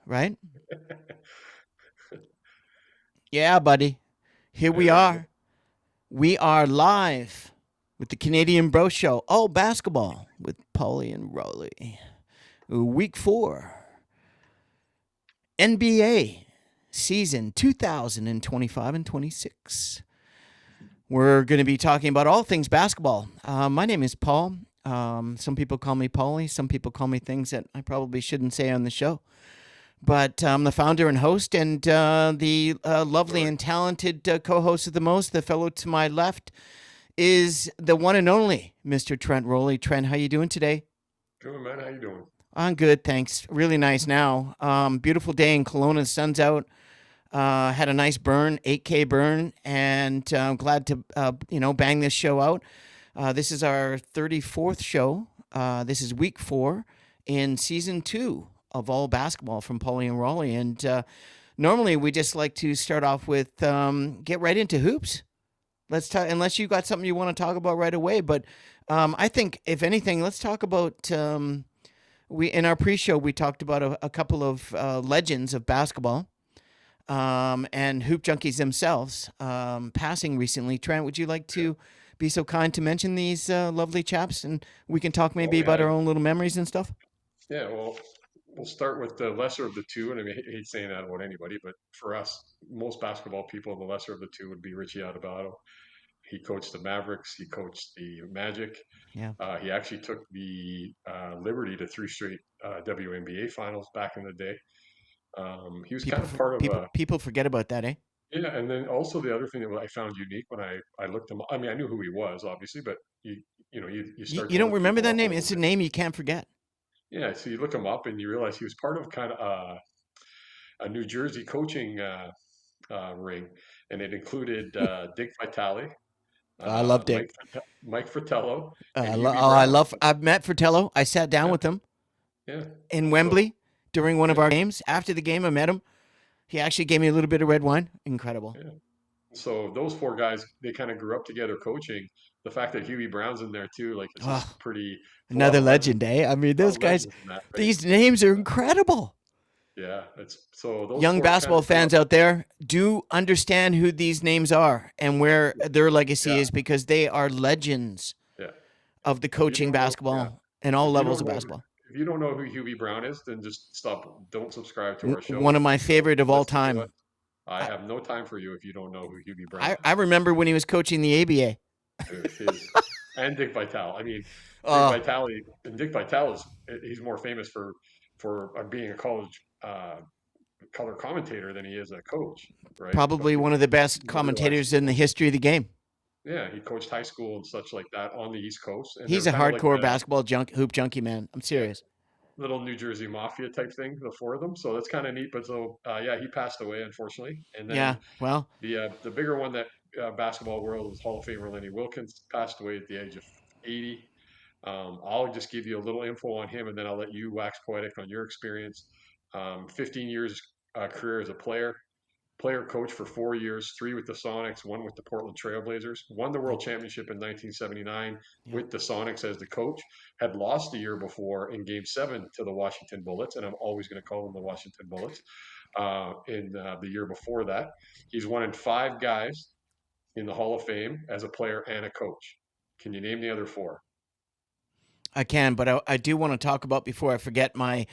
right? Yeah, buddy. Here we Yeah. are. We are live with the Canadian Bro Show. Oh, basketball with Pauly and Rowley. Week 4, NBA season 2025 and 26. We're going to be talking about all things basketball. My name is Paul. Some people call me Pauly. Some people call me things that I probably shouldn't say on the show. But I'm the founder and host, and the lovely Right. and talented co-host of the most, the fellow to my left, is the one and only Mr. Trent Rowley. Trent, how you doing today? Good man. How you doing? I'm good, thanks. Really nice now. Beautiful day in Kelowna. The sun's out. Had a nice burn, 8K burn, and I'm glad to bang this show out. This is our 34th show. This is week 4 in season 2 of all basketball from Pauly and Rowley. And normally we just like to start off with get right into hoops. Let's talk, unless you got something you want to talk about right away. But I think, if anything, let's talk about. We in our pre-show we talked about a couple of legends of basketball and hoop junkies themselves passing recently. Trent, would you like Yeah. to be so kind to mention these lovely chaps, and we can talk Oh maybe about yeah. our own little memories and stuff? Yeah. Well, we'll start with the lesser of the two, and I mean, I hate saying that about anybody, but for us, most basketball people, the lesser of the two would be Richie Adebayo. He coached the Mavericks. He coached the Magic. Yeah. He actually took the Liberty to 3 straight WNBA finals back in the day. He was kind People of part of a people forget about that, eh? yeah, and then also the other thing that I found unique when I looked him. I mean, I knew who he was obviously, but you You, start you to don't look remember people that up a name? little It's a bit. name you can't forget. Yeah, so you look him up and you realize he was part of kind of a New Jersey coaching ring, and it included Dick Vitale, I love Mike Dick. Mike Fratello, and I Hubie Brown. love. I've met Fratello. I sat down Yeah, with him yeah. in So Wembley during one of yeah, our games. After the game, I met him. He actually gave me a little bit of red wine. Incredible. yeah. So those four guys, they kind of grew up together coaching. The fact that Hubie Brown's in there too, like it's Oh, just pretty. It's a lot another of legends, legend, eh? I mean, a lot those of guys. legends in that, right? These names are incredible. Yeah, it's so those Young four kind basketball of grew up. fans out there, do understand who these names are and where their legacy Yeah, is, because they are legends yeah. of the If you coaching don't know, yeah, basketball and all if you levels don't of know, basketball. if you don't know who Hubie Brown is, then just stop. Don't subscribe to our One show. of my Don't favorite of all listen to it. time. I I, have no time for you if you don't know who Hubie Brown I is. remember when he was coaching the ABA. Dude, his and Dick Vitale. I mean, Dick Oh, Vitale and Dick Vitale is he's more famous for being a college color commentator than he is a coach, right? But probably one of the best people don't realize commentators in the history of the game. yeah, he coached high school and such like that on the East Coast, and He's they're a kind of like hardcore the basketball hoop junkie, man. I'm yeah, serious. little New Jersey mafia type thing, the four of them. So that's kind of neat. But so yeah, he passed away unfortunately, and Yeah, then well, the bigger one that basketball world was Hall of Famer Lenny Wilkens passed away at the age of 80. I'll just give you a little info on him, and then I'll let you wax poetic on your experience. 15 years career as a player coach for 4 years, three with the Sonics, one with the Portland Trailblazers, won the yeah, World Championship in 1979 yeah. with the Sonics as the coach, had lost the year before in Game 7 to the Washington Bullets, and I'm always going to call them the Washington Bullets, in the year before that. He's one in five guys in the Hall of Fame as a player and a coach. Can you name the other four? I can, but I do want to talk about, before I forget, my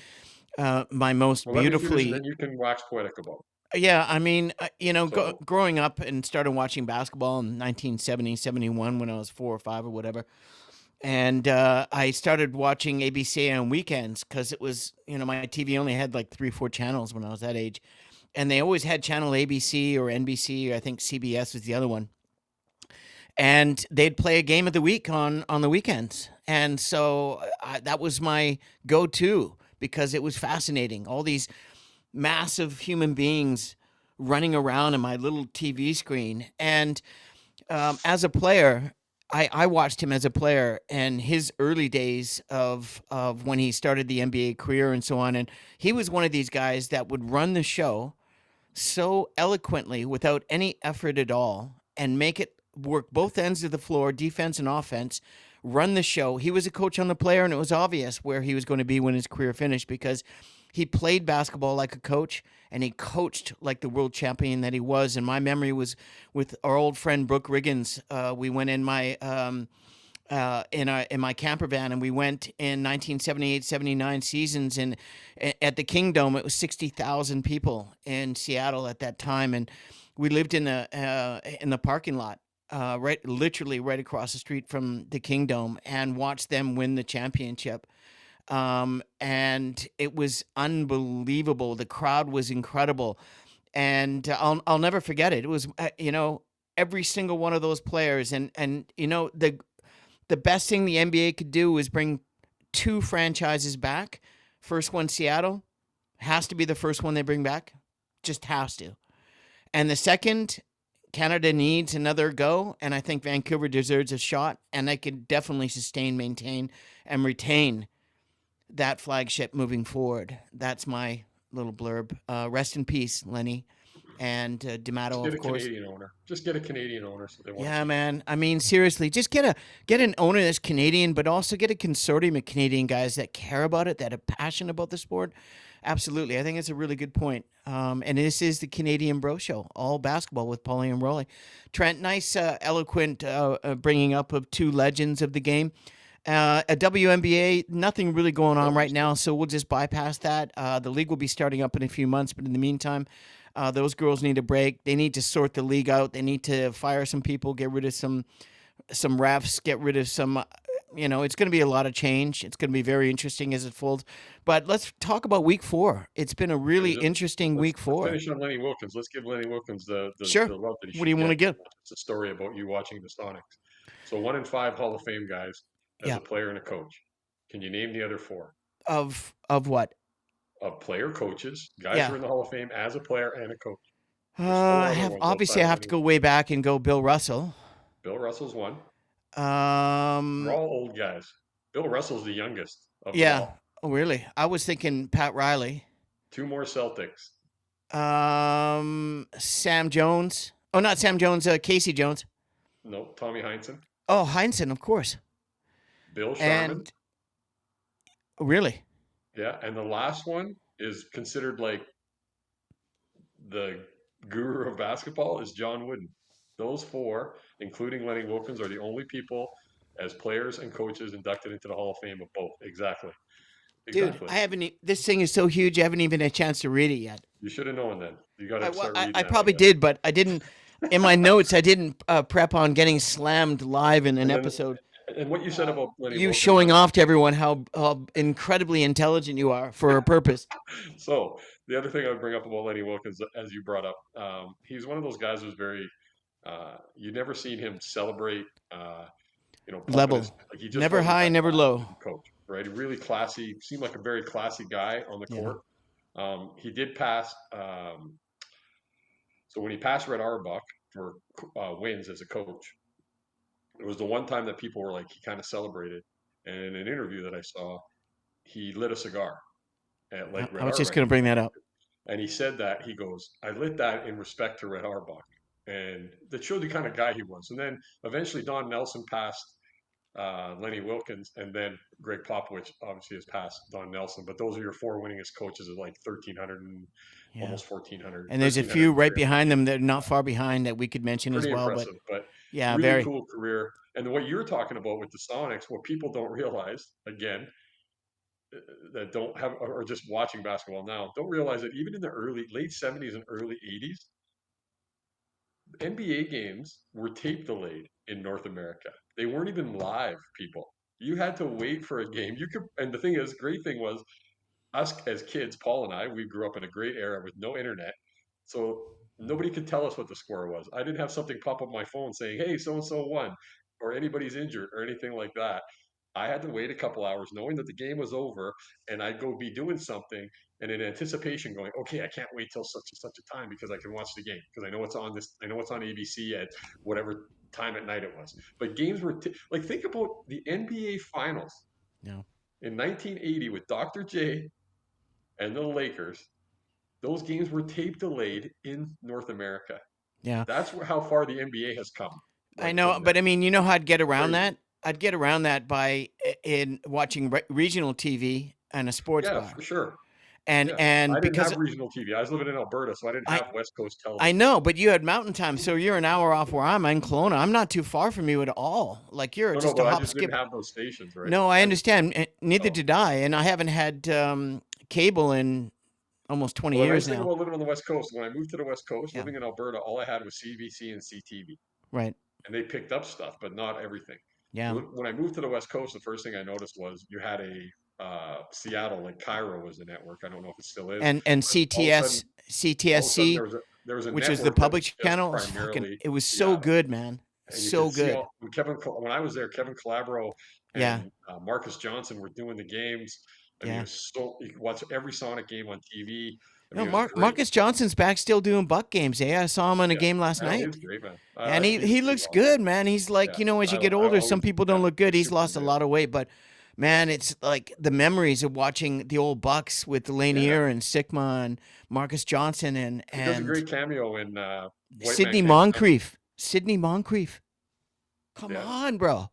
most Well, let me finish, and beautifully. then you can wax poetic about it. Yeah, I mean, So, growing up and started watching basketball in 1970, 71 when I was 4 or 5 or whatever. And I started watching ABC on weekends because it was, my TV only had like 3 or 4 channels when I was that age. And they always had channel ABC or NBC, or I think CBS was the other one. And they'd play a game of the week on the weekends. And so that was my go to, because it was fascinating. All these massive human beings running around on my little TV screen. And as a player, I watched him as a player and his early days of when he started the NBA career and so on. And he was one of these guys that would run the show so eloquently without any effort at all and make it work both ends of the floor, defense and offense, run the show. He was a coach on the player, and it was obvious where he was going to be when his career finished, because he played basketball like a coach, and he coached like the world champion that he was. And my memory was with our old friend Brooke Riggins. We went in my camper van, and we went in 1978-79 seasons, and at the Kingdome it was 60,000 people in Seattle at that time, and we lived in the parking lot, right, literally right across the street from the Kingdome, and watched them win the championship. And it was unbelievable. The crowd was incredible, and I'll never forget it. It was every single one of those players, and the best thing the NBA could do is bring two franchises back. First one, Seattle, has to be the first one they bring back, just has to. And the second, Canada needs another go, and I think Vancouver deserves a shot, and they could definitely sustain, maintain, and retain that flagship moving forward. That's my little blurb. Rest in peace, Lenny, and Just D'Amato, get of a course. Canadian owner. Just get a Canadian owner, so they want to Yeah, keep him. man. I mean, seriously, just get an owner that's Canadian, but also get a consortium of Canadian guys that care about it, that are passionate about the sport. Absolutely, I think it's a really good point. And this is the Canadian Bro Show, all basketball with Pauly and Rowley. Trent, nice, eloquent bringing up of two legends of the game. At WNBA, nothing really going on Nope. right now, so we'll just bypass that. The league will be starting up in a few months, but in the meantime, those girls need a break. They need to sort the league out. They need to fire some people, get rid of some refs, get rid of some. It's going to be a lot of change. It's going to be very interesting as it folds. But let's talk about week 4. It's been a really And just interesting week let's 4. finish on Lenny Wilkens. Let's give Lenny Wilkens Sure. the love that he What do should you want get. to get? It's a story about you watching the Sonics. So 1 in 5 Hall of Fame guys as Yeah. a player and a coach. Can you name the other 4? Of what? Of player coaches, guys who Yeah. are in the Hall of Fame as a player and a coach. There's 4 I other have ones obviously outside I of have Lenny to go Wilkens. way back and go Bill Russell. Bill Russell's one. They're Um, all old guys. Bill Russell's the youngest of them yeah. all. Oh, really? I was thinking Pat Riley. 2 more Celtics. Sam Jones. Oh, not Sam Jones. Casey Jones. No, Tommy Heinsohn. Oh, Heinsohn, of course. Bill Sharman. And really, Yeah, and the last one is considered like the guru of basketball is John Wooden. Those 4, including Lenny Wilkens, are the only people as players and coaches inducted into the Hall of Fame of both. Exactly. dude, Exactly. I haven't. This thing is so huge. I haven't even had a chance to read it yet. You should have known then. You got to I, well, start I, reading I that, I probably guess. did, but I didn't. In my notes, I didn't prep on getting slammed live in an And then, episode. and what you said about Lenny You Wilkens, showing off to everyone how incredibly intelligent you are for a purpose. so the other thing I would bring up about Lenny Wilkens, as you brought up, he's one of those guys who's very, you never seen him celebrate, puffing his, Level, like he just never wasn't high, that never guy low. as a coach, right? Really classy, seemed like a very classy guy on the Yeah. court. He did pass, so when he passed Red Auerbach for wins as a coach, it was the one time that people were like, he kind of celebrated. And in an interview that I saw, he lit a cigar at like I Red was just Auerbach. going to bring that up. And he said that he goes, I lit that in respect to Red Auerbach. And that showed the kind of guy he was. And then eventually Don Nelson passed Lenny Wilkens, and then Greg Popovich obviously has passed Don Nelson. But those are your 4 winningest coaches of like 1,300 and Yeah. almost 1,400, And there's a 1,300 few right career behind games. them that are not far behind that we could mention as Pretty well. But impressive, but yeah, really very. cool career. And what you're talking about with the Sonics, what people don't realize, again, that don't have or just watching basketball now, don't realize that even in the late 70s and early 80s, NBA games were tape delayed in North America. They weren't even live, people. You had to wait for a game. You could, and the thing is, great thing was us as kids, Paul and I, we grew up in a great era with no internet. So nobody could tell us what the score was. I didn't have something pop up on my phone saying, hey, so and so won, or anybody's injured, or anything like that. I had to wait a couple hours knowing that the game was over, and I'd go be doing something and in anticipation going, okay, I can't wait till such and such a time because I can watch the game because I know it's on this, I know it's on ABC at whatever time at night it was. But games were like, think about the NBA finals No. in 1980 with Dr. J and the Lakers. Those games were tape delayed in North America. Yeah. That's how far the NBA has come, I like know, from then. but I mean, you know how I'd get around Crazy. that? I'd get around that by in watching regional TV and a sports Yeah, bar. for sure. and Yeah. I and didn't because have regional TV. I was living in Alberta, so I didn't I have West Coast I television. know, but you had mountain time, so you're an hour off where I'm in Kelowna. I'm not too far from you at all. Like you're No, no, just a but I hop, just didn't skip. have those stations, right? No, I I just understand. Neither so did I, and I haven't had cable in almost 20 well, the years nice thing now. about living on the West Coast, when I moved to the West Coast, Yeah, living in Alberta, all I had was CBC and CTV, right. and they picked up stuff, but not everything. Yeah, When I moved to the West Coast, the first thing I noticed was you had a Seattle, like Cairo was the network. I don't know if it still is, and but all of a sudden CTSC, there was a which was the network that was public just channel, was fucking. primarily It was so Seattle. good, man. And you So could see good. all when I was there, Kevin Calabro Yeah, and Marcus Johnson were doing the games. I mean, it yeah. was so you could watch every Sonic game on TV. I mean, No, it was great. Marcus Johnson's back still doing Buck games. Eh? I saw him in a Yeah, game last I know night. he's great, man. And He's he looks awesome. good, man. He's like, Yeah, as you get I older, some always people yeah, don't look good. he's He's super lost a fit. lot of weight, but man, it's like the memories of watching the old Bucks with Yeah, Lanier and Sigma and Marcus Johnson and he does a and great cameo in White Man Sidney Can't Jump. Moncrief. Sidney Moncrief. Come Yeah, on, bro.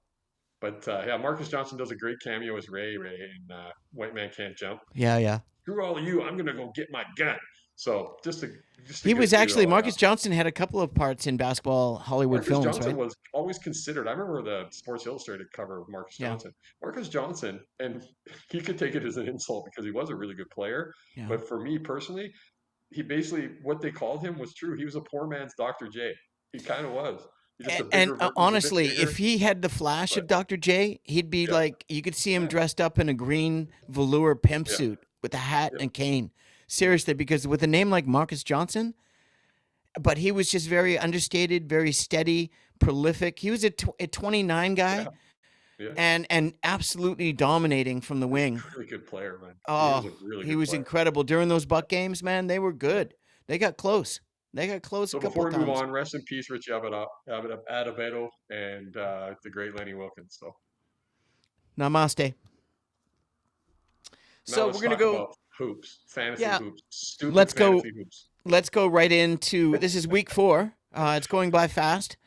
but yeah, Marcus Johnson does a great cameo as Ray in White Man Can't Jump. Yeah, yeah. Screw all of you! I'm gonna go get my gun. So just a He good was actually duo. Marcus Johnson had a couple of parts in basketball Hollywood Marcus films, Johnson right? was always considered. I remember the Sports Illustrated cover of Marcus Yeah, Johnson. Marcus Johnson, and he could take it as an insult because he was a really good player. yeah. But for me personally, he basically what they called him was true. He was a poor man's Dr. J. He kind of was. He just he was a bit Honestly, if bigger, he had the flash but of Dr. J, he'd be yeah, like you could see him yeah, dressed up in a green velour pimp yeah, suit with a hat yeah, and cane. Seriously, because with a name like Marcus Johnson, but he was just very understated, very steady, prolific. He was a 29 yeah, guy yeah. and absolutely dominating from the He was wing. a really good player, man. He was Oh, a really he good was player. incredible during those Buck games, man. They were Yeah. good. They got close. They got close a So couple before of we move times. on, rest in peace, Rich Adevedo and the great Lenny Wilkins. So Namaste. now So let's we're gonna talk go. about hoops, fantasy Yeah, hoops, stupid let's go. fantasy hoops. Let's go right into this. Is week 4. It's going by fast.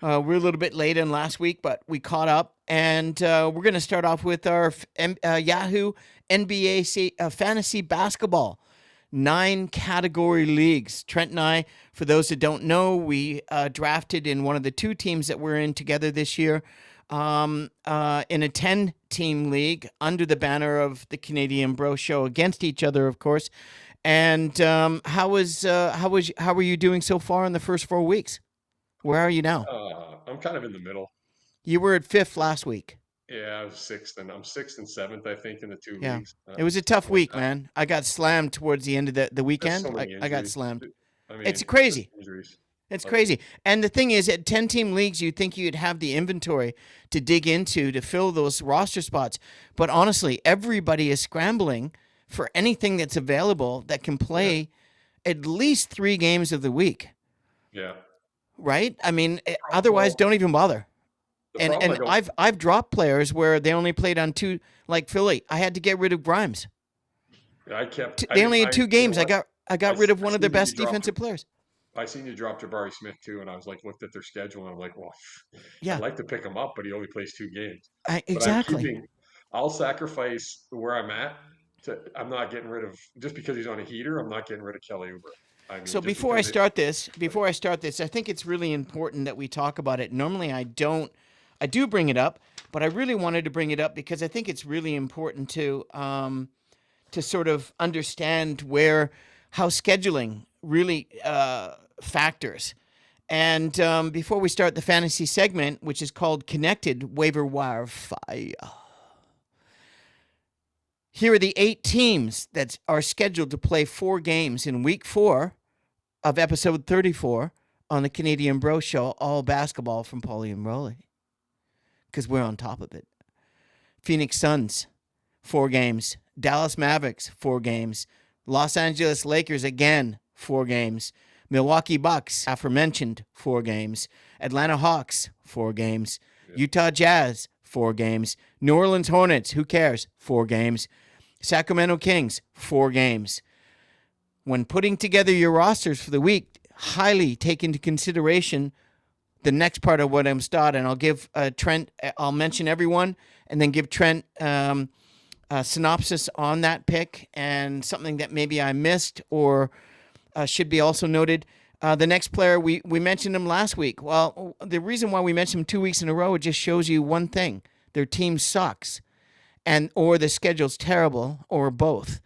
We're a little bit late in last week, but we caught up, and we're going to start off with our Yahoo NBA fantasy basketball 9 category leagues. Trent and I, for those that don't know, we drafted in one of the 2 teams that we're in together this year. In a 10-team league under the banner of the Canadian Bro Show against each other, of course. And how were you doing so far in the first 4 weeks? Where are you now? I'm kind of in the middle. You were at 5th last week. Yeah, I was sixth, and I'm sixth and seventh, I think, in the two Yeah. leagues, It was a something tough like week, that. man. I got slammed towards the end of the Just so weekend. many I got injuries. slammed. I It's mean, just crazy. injuries. It's But crazy. And the thing is, at 10-team leagues, you'd think you'd have the inventory to dig into to fill those roster spots. But honestly, everybody is scrambling for anything that's available that can yeah, play at least 3 games of the week, yeah. right? I mean, otherwise, Well, don't even bother. the And problem I and don't. I've dropped players where they only played on 2, like Philly. I had to get rid of Grimes. I kept. I They didn't. only had 2 You know games. what? I got rid of I one of their seen that you best dropped. defensive players. I seen you drop Jabari Smith too, and I was like, looked at their schedule, and I'm like, well, I'd Yeah, like to pick him up, but he only plays 2 games. But I'm exactly. keeping. I'll sacrifice where I'm at. I'm not getting rid of just because he's on a heater. I'm not getting rid of Kelly Oubre. I mean, So just because it. before I start this, I think it's really important that we talk about it. Normally I don't. I do bring it up, but I really wanted to bring it up because I think it's really important to sort of understand how scheduling really factors. And before we start the fantasy segment, which is called Connected Waiver Wire Fire, here are the 8 teams that are scheduled to play 4 games in week 4 of episode 34 on the Canadian Bro Show, all basketball from Pauly and Rowley, because we're on top of it. Phoenix Suns, 4 games. Dallas Mavericks, 4 games. Los Angeles Lakers, again, 4 games. Milwaukee Bucks, aforementioned, 4 games. Atlanta Hawks, 4 games. Yeah. Utah Jazz, 4 games. New Orleans Hornets, who cares, 4 games. Sacramento Kings, 4 games. When putting together your rosters for the week, highly take into consideration the next part of what I'm starting. I'll give Trent, I'll mention everyone, and then give Trent synopsis on that pick and something that maybe I missed or should be also noted. The next player, we mentioned him last week. Well, the reason why we mentioned him 2 weeks in a row, it just shows you one thing. Their team sucks, and or the schedule's terrible, or both.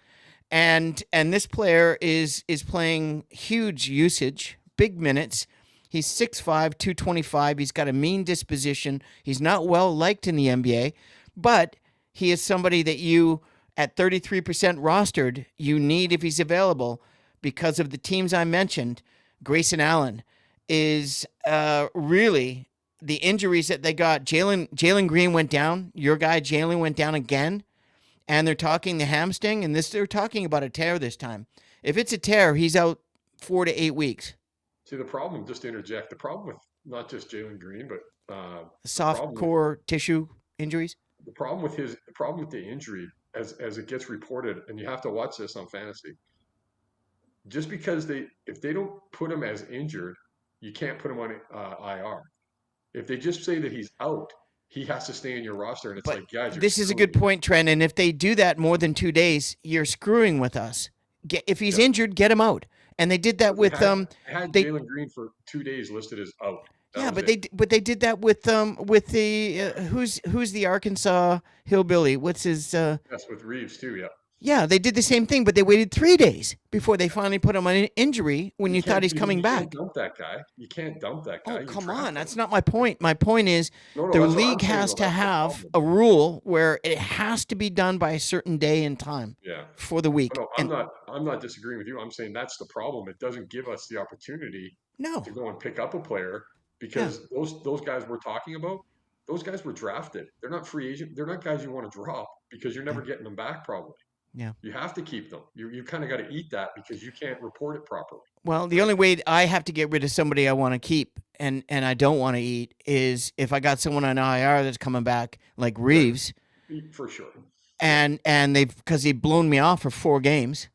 And this player is playing huge usage, big minutes. He's 6'5", 225. He's got a mean disposition. He's not well liked in the NBA, but he is somebody that you, at 33% rostered, you need if he's available because of the teams I mentioned. Grayson Allen is really the injuries that they got. Jalen Green went down. Your guy Jalen went down again, and they're talking the hamstring, and they're talking about a tear this time. If it's a tear, he's out 4 to 8 weeks. See, the problem, just to interject, the problem with not just Jalen Green, but the Soft problem with core tissue injuries. the problem with the injury, as it gets reported, and you have to watch this on fantasy. Just because if they don't put him as injured, you can't put him on IR. If they just say that he's out, he has to stay in your roster, and it's But like, guys, you're this is a screwing good me. point, Trent. And if they do that more than 2 days, you're screwing with us. If he's Yeah, injured, get him out. And they did that but they with had they had they Jalen Green for 2 days listed as out. That yeah, was but it. they did that with the who's the Arkansas hillbilly? What's his That's with Reeves too. Yeah, Yeah, they did the same thing, but they waited 3 days before they finally put him on an injury when you thought he's coming you can't back. dump that guy. You can't dump that Oh, guy. You come on. draft him. That's not my point. My point is No, the that's what I'm league saying. has Though to that's the have problem. a rule where it has to be done by a certain day and time Yeah. for the Oh, week. no, And I'm not disagreeing with you. I'm saying that's the problem. It doesn't give us the opportunity no, to go and pick up a player yeah, because those guys we're talking about, those guys were drafted. They're not free agent. They're not guys you want to drop because you're yeah, never getting them back probably. yeah. You have to keep them. You kind of got to eat that because you can't report it properly, Well, the right? only way I have to get rid of somebody I want to keep and I don't want to eat is if I got someone on IR that's coming back like Right. Reeves For sure. Yeah. and they've because he'd blown me off for 4 games,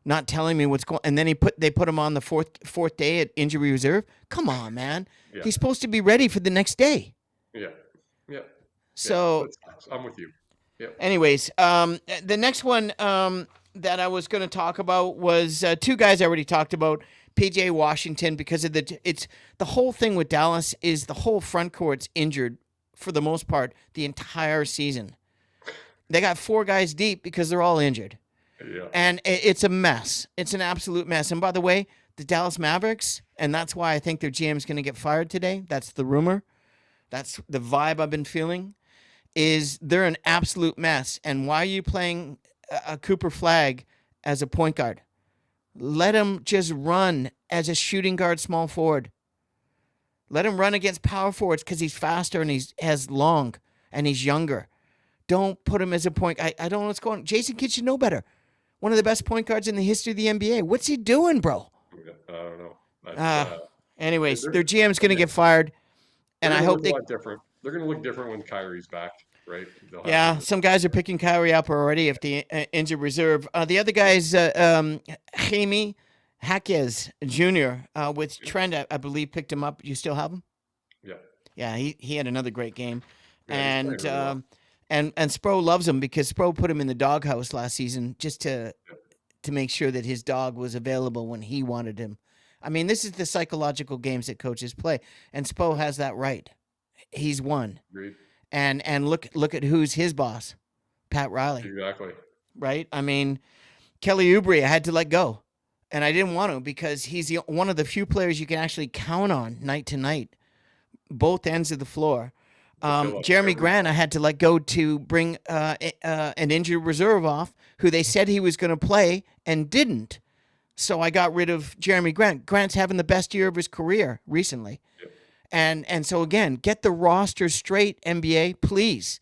not telling me what's going. And then they put him on the fourth day at injury reserve. Come on, man. Yeah. He's supposed to be ready for the next day. Yeah. Yeah. Yeah. So, I'm with you. Yeah. anyways, the next one that I was going to talk about was two guys I already talked about. PJ Washington, because of the whole thing with Dallas is the whole front court's injured for the most part the entire season. They got 4 guys deep because they're all injured. Yeah. And it's a mess. It's an absolute mess. And by the way, the Dallas Mavericks, and that's why I think their GM is going to get fired today. That's the rumor. That's the vibe I've been feeling. Is they're an absolute mess. And why are you playing a Cooper Flag as a point guard? Let him just run as a shooting guard, small forward. Let him run against power forwards because he's faster and has long and he's younger. Don't put him as a point. I don't know what's going on. Jason Kidd should know better. One of the best point guards in the history of the NBA. What's he doing, bro? I don't know. That's Uh, anyways, they're, their GM's going to again, get fired, they're and I going to hope look a they. lot different. They're going to look different when Kyrie's back, right? They'll have Yeah, different. some guys are picking Kyrie up already if the injured reserve. The other guy is Jaime Jaquez Jr. With Trent, I believe, picked him up. You still have him? Yeah. Yeah, he had another great game, Yeah, he's playing and really well. and Spro loves him because Spro put him in the doghouse last season just Yeah, to make sure that his dog was available when he wanted him. I mean, this is the psychological games that coaches play, and Spo has that right. He's won, agreed. and look at who's his boss, Pat Riley, Exactly. right? I mean, Kelly Oubre, I had to let go, and I didn't want to because he's one of the few players you can actually count on night to night, both ends of the floor. To fill up Jeremy every Grant, I had to let go to bring an injured reserve off, who they said he was going to play and didn't. So I got rid of Jeremy Grant. Grant's having the best year of his career recently. Yep. And so again, get the roster straight, NBA, please.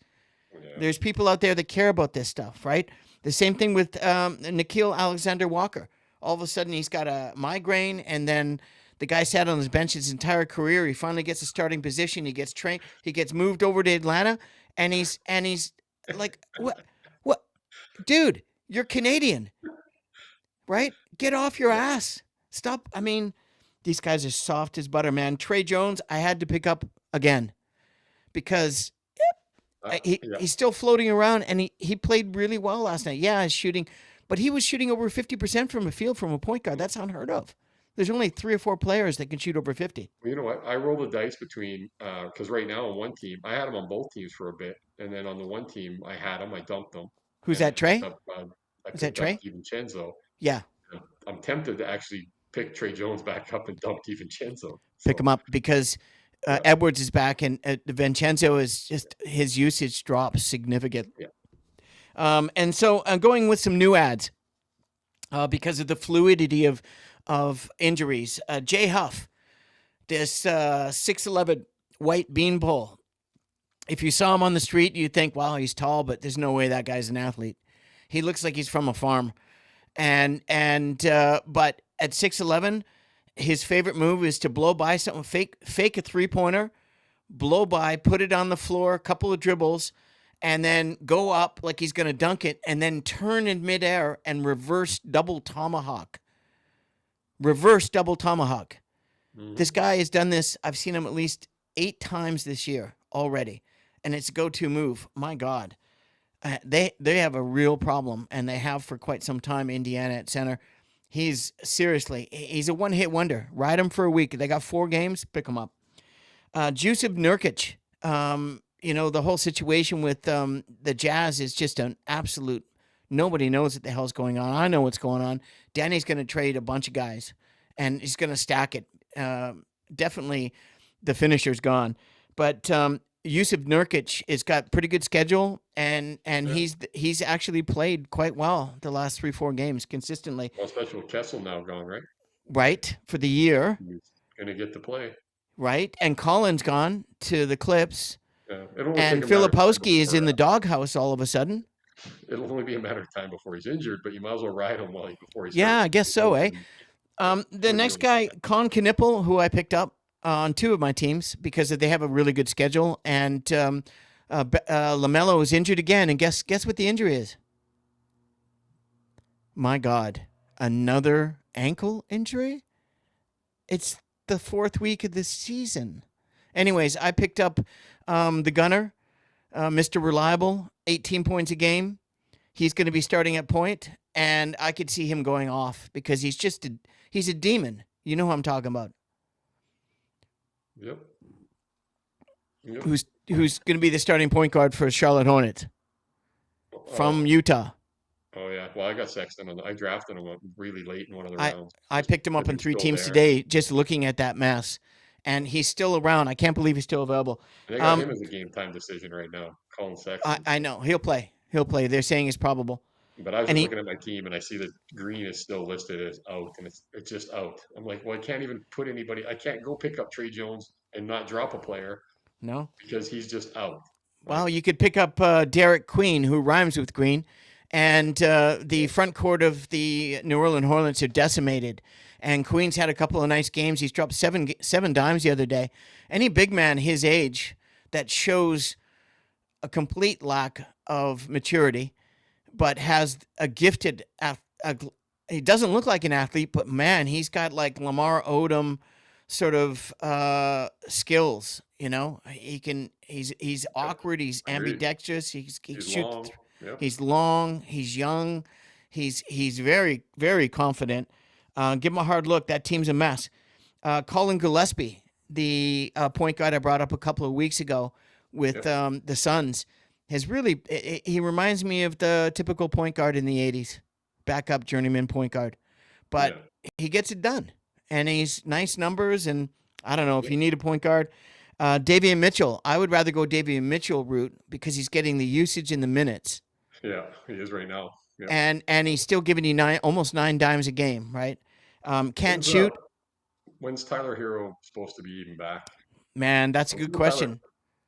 Yeah. There's people out there that care about this stuff, right? The same thing with Nikhil Alexander Walker. All of a sudden, he's got a migraine, and then the guy sat on his bench his entire career. He finally gets a starting position. He gets trained. He gets moved over to Atlanta, and he's like, what, dude? You're Canadian, right? Get off your Yeah. ass. Stop. I mean, these guys are soft as butter, man. Trey Jones, I had to pick up again because Yeah. he's still floating around, and he played really well last night. Yeah, he's shooting, but he was shooting over 50% from a field from a point guard. That's unheard of. There's only 3 or 4 players that can shoot over 50. Well, you know what? I roll the dice between because right now on one team, I had him on both teams for a bit, and then on the one team, I had him, I dumped him, Who's and that, Trey? I Is that picked up Trey? DiVincenzo. Yeah, I'm tempted to actually pick Trey Jones back up and dump DiVincenzo. pick So him up because yeah, Edwards is back, and Vincenzo is just his usage drops significant. yeah, And so I'm going with some new ads because of the fluidity of injuries. Jay Huff, this 6'11" white beanpole. If you saw him on the street, you'd think, wow, he's tall, but there's no way that guy's an athlete. He looks like he's from a farm. But at 6'11", his favorite move is to blow by something, fake a 3-pointer, blow by, put it on the floor, a couple of dribbles, and then go up like he's going to dunk it, and then turn in midair and reverse double tomahawk. Reverse double tomahawk. This hmm guy has done this. I've seen him at least 8 times this year already, and it's a go-to move. My God, they have a real problem, and they have for quite some time. Indiana at center. He's a one-hit wonder. Ride him for a week. They got 4 games. Pick him up. Jusuf Nurkic. The whole situation with the Jazz is just an absolute. Nobody knows what the hell's going on. I know what's going on. Danny's going to trade a bunch of guys, and he's going to stack it. Definitely, the finisher's gone, but Jusuf Nurkic has got pretty good schedule, and yeah. he's actually played quite well the last 3-4 games consistently. Well, especially with Kessel now gone, right? Right for the year, He's gonna get to play. right, and Collins gone to the Clips. Yeah, it'll only take And a matter of time Filipowski is in before the doghouse all of a sudden. it'll only be a matter of time before he's injured. But you might as well ride him before he's Yeah, hurt. I guess so, eh? Yeah, The would next really guy, Con Knipple, who I picked up on 2 of my teams because they have a really good schedule, and Lamelo is injured again. And guess what the injury is? My God, another ankle injury. It's the 4th week of the season. Anyways, I picked up the gunner, Mr. Reliable, 18 points a game. He's going to be starting at point, and I could see him going off because he's a demon. You know who I'm talking about. Yep. Yep. Who's going to be the starting point guard for Charlotte Hornets from Oh, Utah. oh yeah. Well, I got Sexton. I drafted him really late in one of the I rounds I just picked him up because he in was 3 still teams there. today just looking at that mess, and he's still around. I can't believe he's still available. And they got him as a game time decision right now, Colin Sexton. I So, know he'll play. He'll play. They're saying it's probable, but I was and just he looking at my team and I see that Green is still listed as out, and it's just out. I'm like, well, I can't even put anybody. I can't go pick up Trey Jones and not drop a player no. because he's just out. Like, Well, you could pick up Derek Queen, who rhymes with Green, and the front court of the New Orleans Hornets are decimated. And Queen's had a couple of nice games. He's dropped seven dimes the other day. Any big man his age that shows a complete lack of maturity, but has a gifted. He doesn't look like an athlete, but man, he's got like Lamar Odom sort of skills. He can. He's yeah, awkward. He's agreed. ambidextrous. He He's shoots. long. Yep. He's long. He's young. He's very very confident. Give him a hard look. That team's a mess. Colin Gillespie, the point guard I brought up a couple of weeks ago with Yep. the Suns, has really. He reminds me of the typical point guard in the '80s, backup journeyman point guard, but Yeah. he gets it done, and he's nice numbers. And I don't know if Yep. you need a point guard. Davian Mitchell, I would rather go Davian Mitchell route because he's getting the usage in the minutes, Yeah. He is right now. Yep. and he's still giving you almost 9 dimes a game, right? Can't When's shoot. when's Tyler Hero supposed to be even back? Man, that's a good Until Tyler question.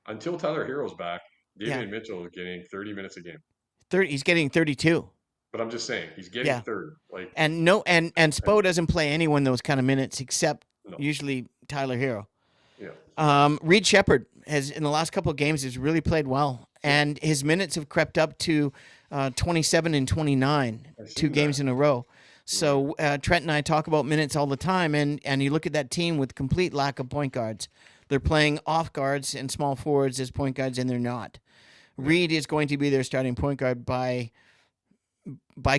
until Tyler Hero's back, Yeah, Davian Mitchell is getting 30 minutes a game. 30. He's getting 32. But I'm just saying, he's getting Yeah, 30. Like, and no, and and Spo doesn't play anyone those kind of minutes except no. usually Tyler Hero. Yeah. Reed Shepard has in the last couple of games has really played well, Yep. and his minutes have crept up to 27 and 29, I've 2 seen that. games in a row. Right. So Trent and I talk about minutes all the time, and you look at that team with complete lack of point guards. They're playing off guards and small forwards as point guards, and they're not. Yeah. Reed is going to be their starting point guard by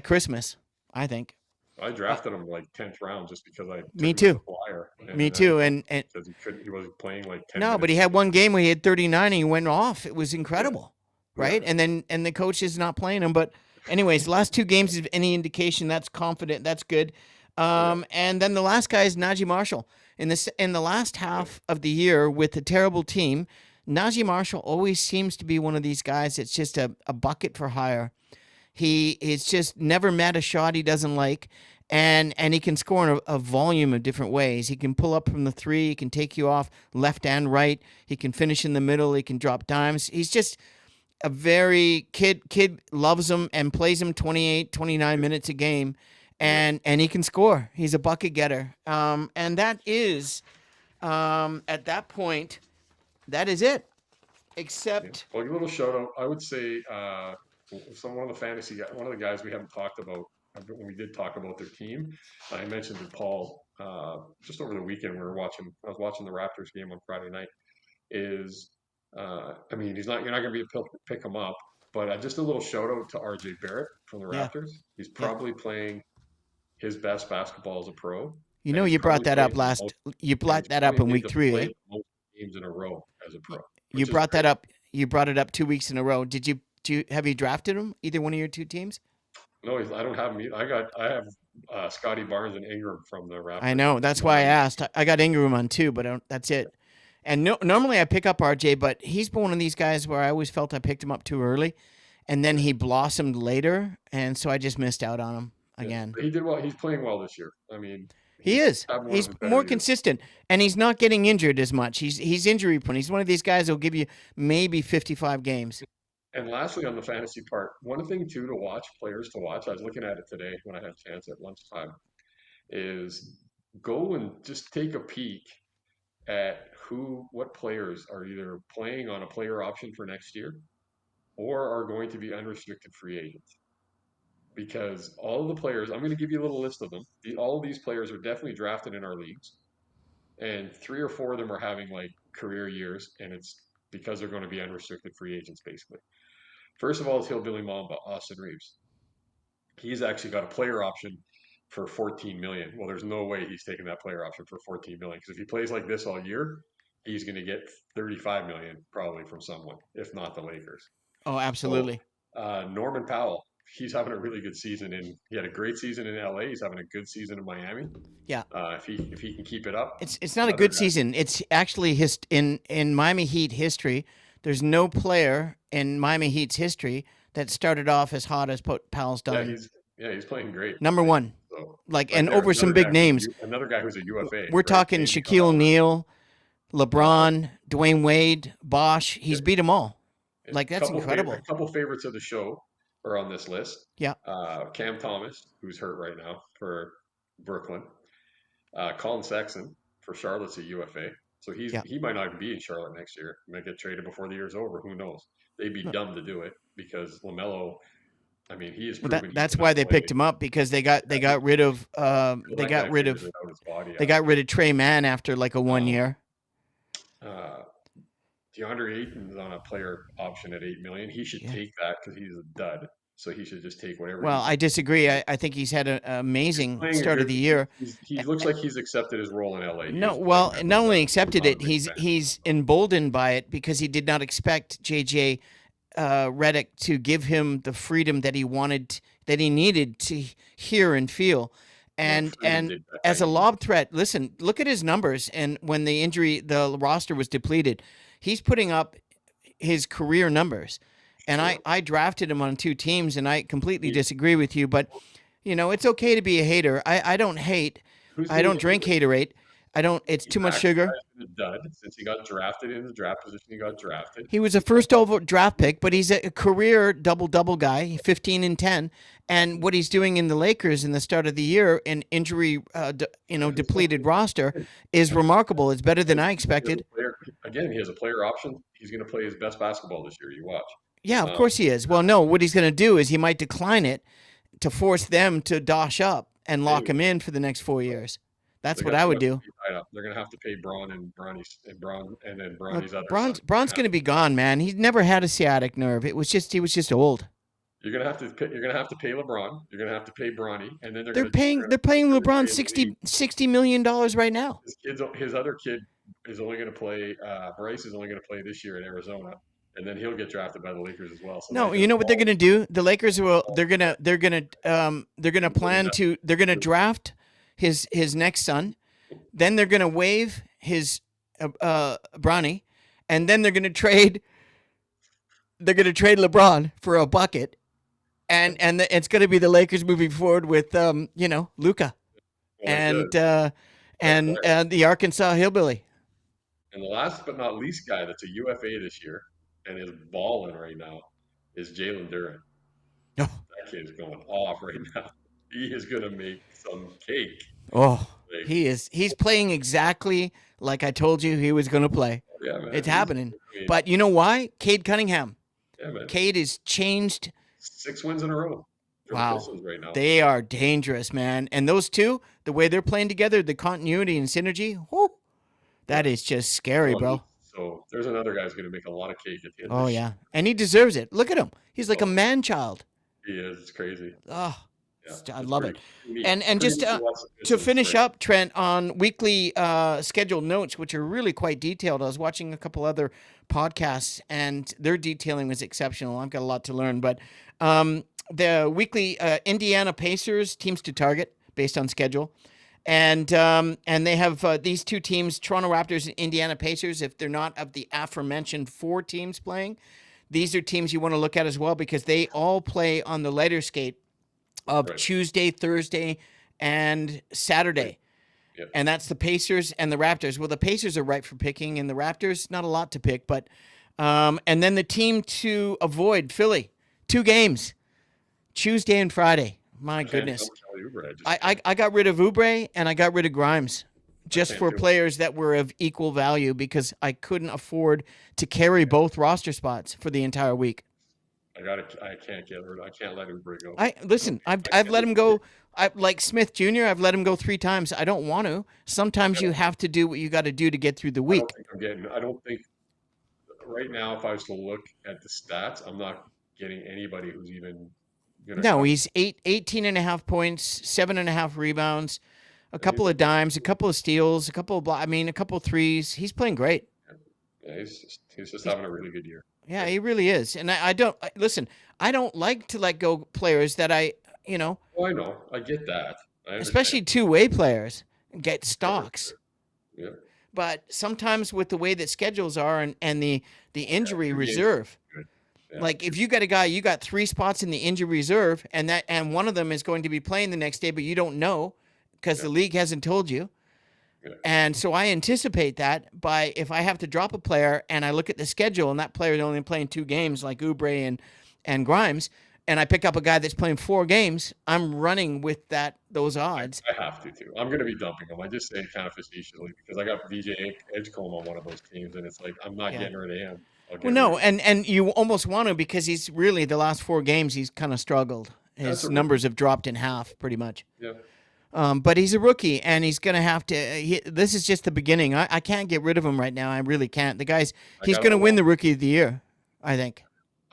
Christmas, I think. I Uh, drafted him like 10th round just because I me took him as a too. flyer, Me and I too. dropped And him because he wasn't playing like 10 no, but minutes he a had game. one game where he had 39 and he went off. It was Yeah, incredible, yeah, right? And the coach is not playing him. But anyways, the last two games is any indication, that's confident. That's good. yeah, And then the last guy is Najee Marshall. In the last yeah, half of the year with a terrible team, Najee Marshall always seems to be one of these guys that's just a bucket for hire. He is just never met a shot he doesn't like, and he can score in a volume of different ways. He can pull up from the three. He can take you off left and right. He can finish in the middle. He can drop dimes. He's just a very kid loves him and plays him 28, 29 minutes a game, yeah, and he can score. He's a bucket getter. And that is at that point that is it. yeah. Except Well, a little shout out. I would say one of the one of the guys we haven't talked about when we did talk about their team. I mentioned to Paul just over the weekend. I was watching the Raptors game on Friday night. Is I mean, you're not going to be able to pick him up, but just a little shout out to RJ Barrett from the yeah, Raptors. He's yeah. probably playing his best basketball as a pro, You and know, he's you brought probably that up played the last. most, You and brought he's that up probably in made week the three, eh? play the most games in a row as a pro, You which is brought that great. up. You brought it up 2 weeks in a row. Did you? Have you drafted him? Either one of your two teams? No, I don't have him. I have Scotty Barnes and Ingram from the I Raptors know. on That's why I my asked. I got Ingram on too, but that's it. And no, normally I pick up RJ, but he's been one of these guys where I always felt I picked him up too early, and then yeah, he blossomed later, and so I just missed out on him yeah. again. But he did well. He's playing well this year. I mean, He he's is. had one of He's his better more years. consistent, and he's not getting injured as much. He's injury prone. He's one of these guys that'll give you maybe 55 games. And lastly, on the fantasy part, one thing too to watch, players to watch, I was looking at it today when I had a chance at lunchtime, is go and just take a peek at what players are either playing on a player option for next year or are going to be unrestricted free agents. Because all of the players, I'm going to give you a little list of them. All of these players are definitely drafted in our leagues, and three or four of them are having like career years, and it's because they're going to be unrestricted free agents, basically. First of all is Hillbilly Mamba, Austin Reeves. He's actually got a player option for 14 million. Well, there's no way he's taking that player option for 14 million because if he plays like this all year, he's going to get 35 million probably from someone, if not the Lakers. Oh, So absolutely. Norman Powell, he's having a really good season, and he had a great season in LA. He's having a good season in Miami. Yeah. If he can keep it up, It's not a another good guy. season. It's actually in Miami Heat history. There's no player in Miami Heat's history that started off as hot as Powell's Yeah, done. he's playing great Number right one, now. So like, right and there, over some big names. Another guy who's a UFA, We're right? talking Maybe Shaquille O'Neal, uh, LeBron, Dwayne Wade, Bosh. yeah, He's beat them all. yeah. Like, that's A incredible. couple favorites of the show are on this list. Yeah. Cam Thomas, who's hurt right now for Brooklyn. Colin Sexton for Charlotte's a UFA, so Yeah. he might not even be in Charlotte next year. He might get traded before the year's over. Who knows? They'd be dumb to do it because Lamelo. I mean, he has Well, proven he that's cannot why they play. picked him up, because they Yeah, he, got rid of that guy figures it out his body after. Trey Mann after like a one Um, year. uh, DeAndre Ayton's on a player option at 8 million. He should Yeah. take that because he's a dud. So he should just take whatever Well, he's I going disagree. to. I think he's had an He's amazing playing a start of good. the year. He looks like he's accepted his role in LA. He No, hasn't played well, that not much. only I'm accepted not a it, big fan. he's emboldened by it because he did not expect JJ Redick to give him the freedom that he wanted, that he needed to hear and feel, What freedom and did that as guy a need? lob threat. Listen, look at his numbers, and when the roster was depleted, he's putting up his career numbers. And Sure. I drafted him on two teams, and I completely He, disagree with you, but it's okay to be a hater. I don't hate. who's I being don't a drink hater? Haterade. I don't. It's too much Zach, the sugar. guy's been a dud since he got drafted in the draft position. He got drafted. He was a first overall draft pick, but he's a career double guy, 15 and 10. And what he's doing in the Lakers in the start of the year, an injury, Yeah, it's not depleted roster, is remarkable. It's better than I he has expected. a player. Again, he has a player option. He's going to play his best basketball this year. You watch. Yeah, of Um, course he is. Well, no, what he's going to do is he might decline it to force them to dosh up and lock Maybe. him in for the next 4 years. That's They what got I two would do. MVP tied up. They're gonna have to pay Braun and Bronny's and Braun and then Look, Bronny's other son. Braun's going to be gone, man. He's never had a sciatic nerve. He was just old. You're gonna have to pay LeBron. You're gonna have to pay Bronny, and then They're paying they're gonna LeBron trade Lee. $60 million right now. His other kid is only gonna play. Bryce is only gonna play this year in Arizona, and then he'll get drafted by the Lakers as well. So No, that you just know what they're going to do? The Lakers will falls they're going to into plan to they're going to draft his next son. Then they're going to waive his Bronny, and then they're going to trade LeBron for a bucket, and it's going to be the Lakers moving forward with Luca like this. and Best player. the Arkansas hillbilly. And the last but not least guy that's a UFA this year and is balling right now is Jalen Duren. Oh, That kid's going off right now. He is gonna make some cake. oh, Like, he's playing exactly like I told you he was going to play. yeah, man. It's happening. I mean, But you know why? Cade Cunningham. yeah, man. Cade is changed. 6 wins in a row for the Wow. Pistons right now. They are dangerous, man. And those two, the way they're playing together, the continuity and synergy, whoo, Yeah. that is just scary, bro. So there's another guy's gonna make a lot of cake at the end of Oh, this yeah. And he deserves it. Look at him. He's like a Oh, man child. he is. It's crazy. Oh, Yeah, I it's love it. pretty neat. And Pretty just neat to watch the to Pistons finish play. up, Trent, on weekly scheduled notes, which are really quite detailed. I was watching a couple other podcasts, and their detailing was exceptional. I've got a lot to learn, but the weekly Indiana Pacers teams to target based on schedule. And they have these two teams, Toronto Raptors and Indiana Pacers. If they're not of the aforementioned four teams playing, these are teams you want to look at as well because they all play on the lighter skate of Right. Tuesday, Thursday, and Saturday. Yeah. And that's the Pacers and the Raptors. Well, the Pacers are ripe for picking, and the Raptors, not a lot to pick. But and then the team to avoid, Philly, 2 games, Tuesday and Friday. My I can't goodness. jump Kelly Oubre. I just I got rid of Oubre and I got rid of Grimes just can't for do it. players that were of equal value because I couldn't afford to carry both roster spots for the entire week. I can't get rid. I can't let Oubre go. Listen. I I've can't let do him it. go. Like Smith Jr. I've let him go 3 times. I don't want to. Sometimes Yeah. you have to do what you got to do to get through the I don't week. think I'm getting. I don't think right now. If I was to look at the stats, I'm not getting anybody who's even gonna No, come. he's 18 and a half points, 7.5 rebounds, a And couple of dimes, a couple of steals, a couple of a couple of threes. He's playing great. yeah, he's just having a really good year. Yeah, he really is. And I don't listen. I don't like to let go players that Oh, I know. I get that. I understand. especially two-way players, get Sure. stocks. Yeah. But sometimes with the way that schedules are and the injury 2 games is reserve, good. Yeah. like if you got a guy, you got 3 spots in the injury reserve, and one of them is going to be playing the next day, but you don't know because Yeah. the league hasn't told you. Yeah. And so I anticipate that by if I have to drop a player and I look at the schedule and that player is only playing 2 games like Oubre and Grimes, and I pick up a guy that's playing 4 games, I'm running with those odds. I have to too. I'm going to be dumping him. I just say it kind of facetiously because I got VJ Edgecombe on one of those teams, and it's like I'm not Yeah. getting rid of him. I'll get Well, rid no, of him. and you almost want to because he's really the last 4 games he's kind of struggled. That's His a numbers have dropped in half pretty much. Yeah. But he's a rookie, and he's going to have to. This is just the beginning. I can't get rid of him right now. I really can't. The guy's I he's got going to a win lot. the Rookie of the Year, I think.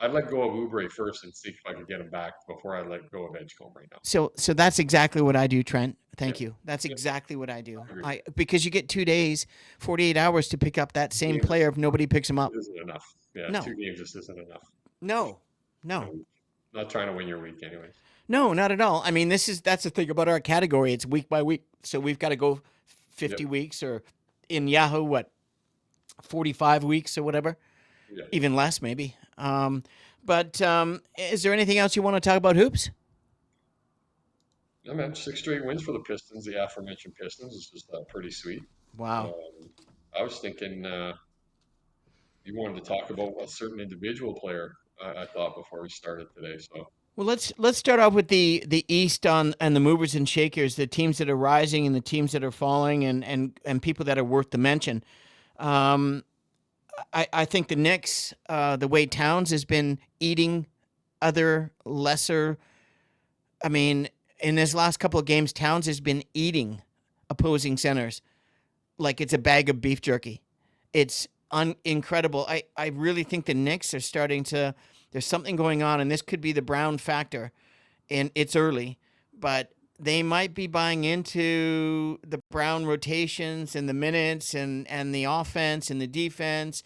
I'd let go of Oubre first and see if I could get him back before I let go of Edgecombe right now. So that's exactly what I do, Trent. Thank Yeah. you. That's Yeah. exactly what I do. I agree. Because you get 2 days, 48 hours to pick up that same Games player if nobody picks him up. It isn't enough. Yeah, No. 2 games just isn't enough. No, in no, a week. Not trying to win your week, anyways. no, not at all. I mean, that's the thing about our category. It's week by week, so we've got to go 50 Yep. weeks or in Yahoo, what 45 weeks or whatever, Yeah. even less maybe. But is there anything else you want to talk about hoops? Yeah, man, 6 straight wins for the Pistons, the aforementioned Pistons. This is pretty sweet. Wow. I was thinking you wanted to talk about a certain individual player. I thought before we started today. So Well, let's start off with the East and the movers and shakers, the teams that are rising and the teams that are falling, and people that are worth the mention. Um, I think the Knicks, the way Towns has been eating other lesser. I mean, in his last couple of games, Towns has been eating opposing centers like it's a bag of beef jerky. It's incredible. I really think the Knicks are starting to. There's something going on, and this could be the Brown factor. And it's early, but they might be buying into the Brown rotations and the minutes and the offense and the defense.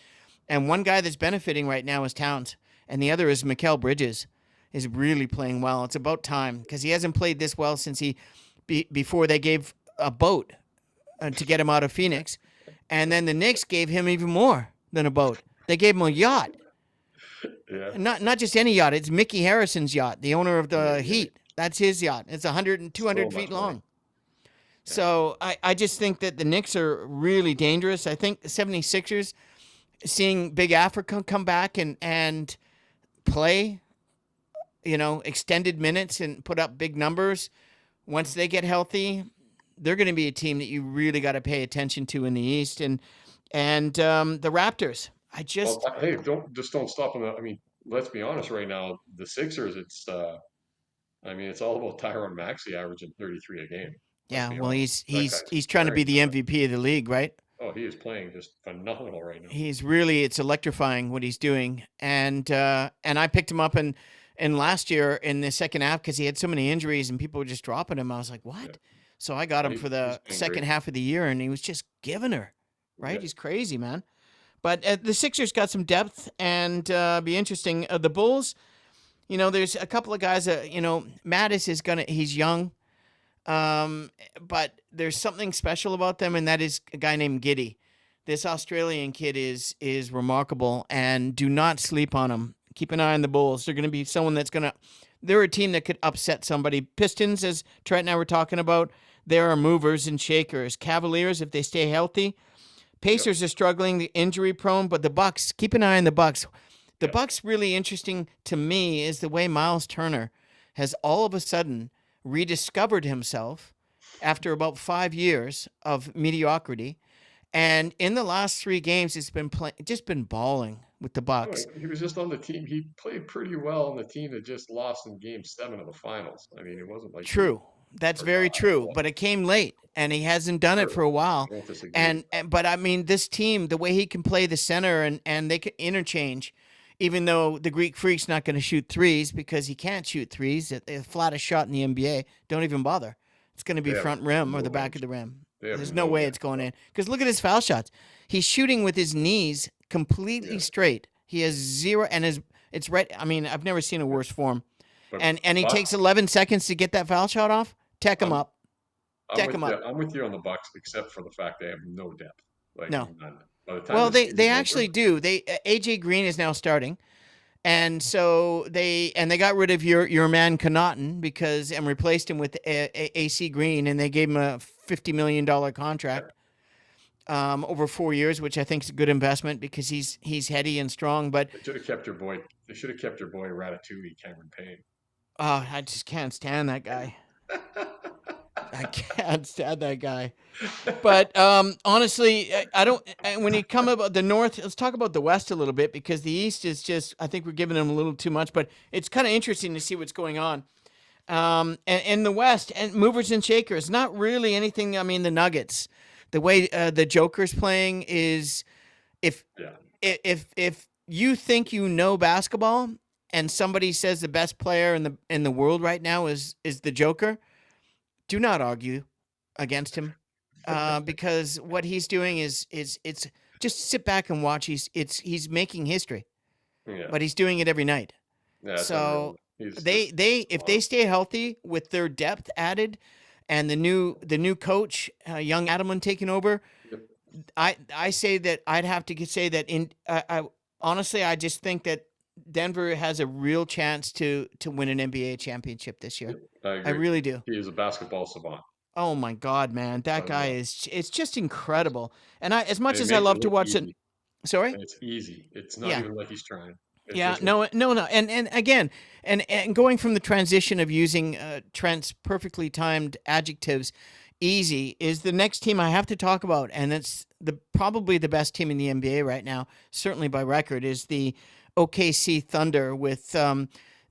And one guy that's benefiting right now is Towns, and the other is Mikal Bridges, is really playing well. It's about time because he hasn't played this well since before they gave a boat to get him out of Phoenix, and then the Knicks gave him even more than a boat. They gave him a yacht. Yeah. Not just any yacht. It's Mickey Harrison's yacht, the owner of the Yeah. Heat. That's his yacht. It's 100 and 200 So feet much money. long. So I just think that the Knicks are really dangerous. I think the 76ers, seeing Big Africa come back and play, extended minutes and put up big numbers, once they get healthy, they're going to be a team that you really got to pay attention to in the East. And the Raptors, Well, hey, don't stop on that. I mean, let's be honest right now. The Sixers, it's all about Tyronn Maxey averaging 33 a game. Let's yeah, be well, honest. That guy's he's trying to be very the good. MVP of the league, right? Oh, he is playing just phenomenal right now. It's electrifying what he's doing. And I picked him up in last year in the second half because he had so many injuries and people were just dropping him. I was like, what? Yeah. So I got him He's for the playing second great. half of the year, and he was just giving her, right? Yeah. He's crazy, man. But the Sixers got some depth, and be interesting. The Bulls, there's a couple of guys that, Mattis he's young, but there's something special about them, and that is a guy named Giddey. This Australian kid is remarkable, and do not sleep on him. Keep an eye on the Bulls. They're going to be someone that's going to. They're a team that could upset somebody. Pistons, as Trent and I were talking about, there are movers and shakers. Cavaliers, if they stay healthy. Pacers are struggling, the injury prone, but the Bucks, keep an eye on the Bucks. The Bucks, really interesting to me is the way Miles Turner has all of a sudden rediscovered himself after about 5 years of mediocrity. And in the last 3 games, it's been just been balling with the Bucks. He was just on the team. He played pretty well on the team that just lost in Game 7 of the finals. I mean, it wasn't like he True. That's very forgot. true, but it came late, and he hasn't done it Sure, for a while. I won't disagree. But I mean, this team, the way he can play the center and they can interchange, even though the Greek Freak's not going to shoot threes because he can't shoot threes, the flattest shot in the NBA. Don't even bother. It's going to be They have front rim or no the back range. of the rim. They have There's no no way range it's going at all. in. Because look at his foul shots. He's shooting with his knees completely Yeah. straight. He has zero, and it's right. I mean, I've never seen a worse form. But And he Bucks, takes 11 seconds to get that foul shot off. Tech him I'm up. Deck him up. I'm with you on the Bucks, except for the fact they have no depth, like No. none. By the time Well, the they season's actually over, do. AJ Green is now starting, and so they got rid of your man Connaughton and replaced him with AC Green, and they gave him a $50 million contract over 4 years, which I think is a good investment because he's heady and strong. But they should have kept your boy. They should have kept your boy Ratatouille, Cameron Payne. I just can't stand that guy. I can't stand that guy. But honestly, I don't. When you come about the North, let's talk about the West a little bit because the East is just. I think we're giving them a little too much, but it's kind of interesting to see what's going on. And the West and movers and shakers, not really anything. I mean, the Nuggets, the way the Joker's playing is, if Yeah, if you think you know basketball and somebody says the best player in the world right now is the Joker, do not argue against him, because what he's doing is it's just sit back and watch. He's making history, yeah, but he's doing it every night. yeah. It's So unreal. He's if they stay healthy with their depth added, and the new coach, young Adelman taking over, Yep. I say that I'd have to say that I honestly I just think that Denver has a real chance to win an NBA championship this year. I I agree. really do. He is a basketball savant. Oh my God, man, that guy Unreal. it's just incredible. And as much And he as I makes it love to look watch it, easy. sorry, And it's easy. It's not yeah. even like he's trying. It's Yeah, just no, and again, and going from the transition of using Trent's perfectly timed adjectives, easy is the next team I have to talk about, and it's probably the best team in the NBA right now, certainly by record, is the OKC Thunder with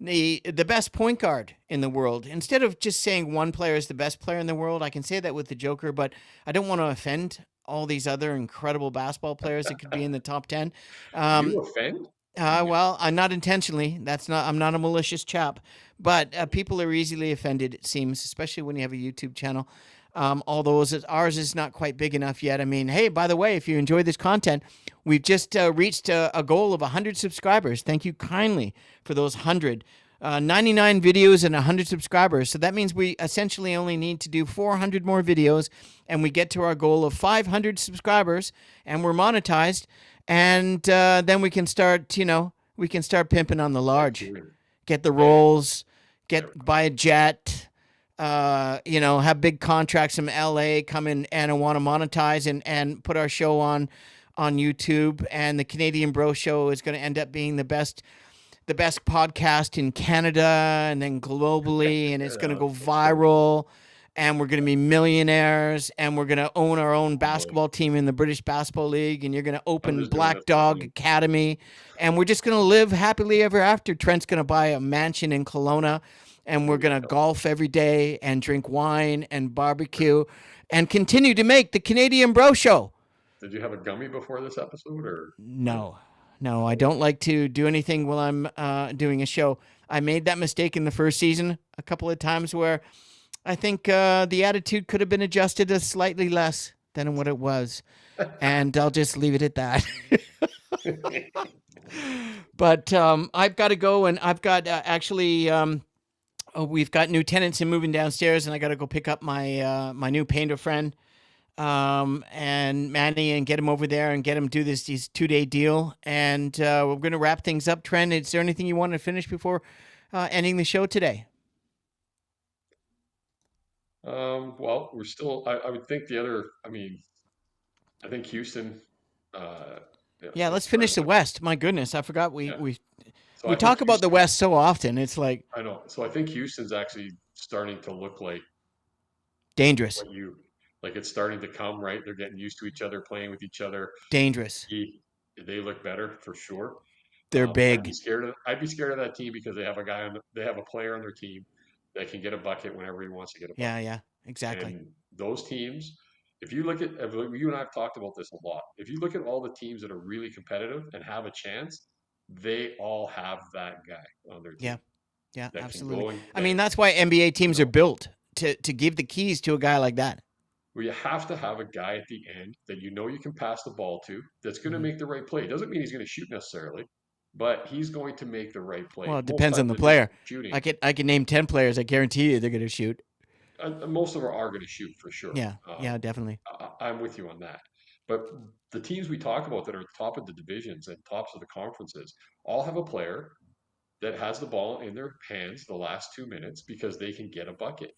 the best point guard in the world. Instead of just saying one player is the best player in the world, I can say that with the Joker, but I don't want to offend all these other incredible basketball players that could be in the top 10. Um, You offend? You, well, I'm not intentionally. That's not. I'm not a malicious chap, but people are easily offended. It seems, especially when you have a YouTube channel. Although ours is not quite big enough yet. I mean, hey, by the way, if you enjoy this content, we've just reached a goal of 100 subscribers. Thank you kindly for those 100. 99 videos and 100 subscribers. So that means we essentially only need to do 400 more videos and we get to our goal of 500 subscribers and we're monetized. And then we can start, we can start pimping on the start large, doing. get the Hey, rolls, there we get go. buy a jet, have big contracts from LA come in and want to monetize and put our show on YouTube. And the Canadian Bro Show is going to end up being the best podcast in Canada and then globally, and it's going to go That's cool. viral. And we're going to be millionaires, and we're going to own our own Humbling. basketball team in the British Basketball League, and you're going to I'm open just doing this Black for the Dog money. Academy, and we're just going to live happily ever after. Trent's going to buy a mansion in Kelowna, and we're There going you to go. golf every day and drink wine and barbecue and continue to make the Canadian Bro Show. Did you have a gummy before this episode, or no? No, no, I Oh, don't like to do anything while I'm doing a show. I made that mistake in the first season a couple of times where I think the attitude could have been adjusted a slightly less than what it was. And I'll just leave it at that. But I've got to go, and I've got actually. We've got new tenants and moving downstairs, and I got to go pick up my new painter friend and Manny and get him over there and get him do this 2-day deal. And we're going to wrap things up. Trent, is there anything you want to finish before ending the show today? well, we're still. I would think the other. I mean, I think Houston. Uh, yeah, Yeah, let's let's try finish the one. West. My goodness, I forgot we Yeah. we So we I think talk about the Houston. West so often. It's like I know. So I think Houston's actually starting to look like dangerous, what you like. It's starting to come right. They're getting used to each other, playing with each other. dangerous. He, they look better for sure. They're I'd be big. scared of. I'd be scared of that team because they have a guy on. They have a player on their team that can get a bucket whenever he wants to get a Yeah, bucket. yeah, exactly. And those teams, if you look at, you and I have talked about this a lot. If you look at all the teams that are really competitive and have a chance, they all have that guy on their Yeah, team yeah, that can absolutely. go and I like, mean, that's why NBA you teams are know, built to give the keys to a guy like that. where you have to have a guy at the end that you know you can pass the ball to that's going to Hmm. make the right play. Doesn't mean he's going to shoot necessarily, but he's going to make the right play. Well, it Most depends on times the it isn't player. shooting. I can name 10 players. I guarantee you they're going to shoot. Most of them are going to shoot for sure. Yeah, yeah, definitely. I'm with you on that. But the teams we talk about that are top of the divisions and tops of the conferences all have a player that has the ball in their hands the last 2 minutes because they can get a bucket.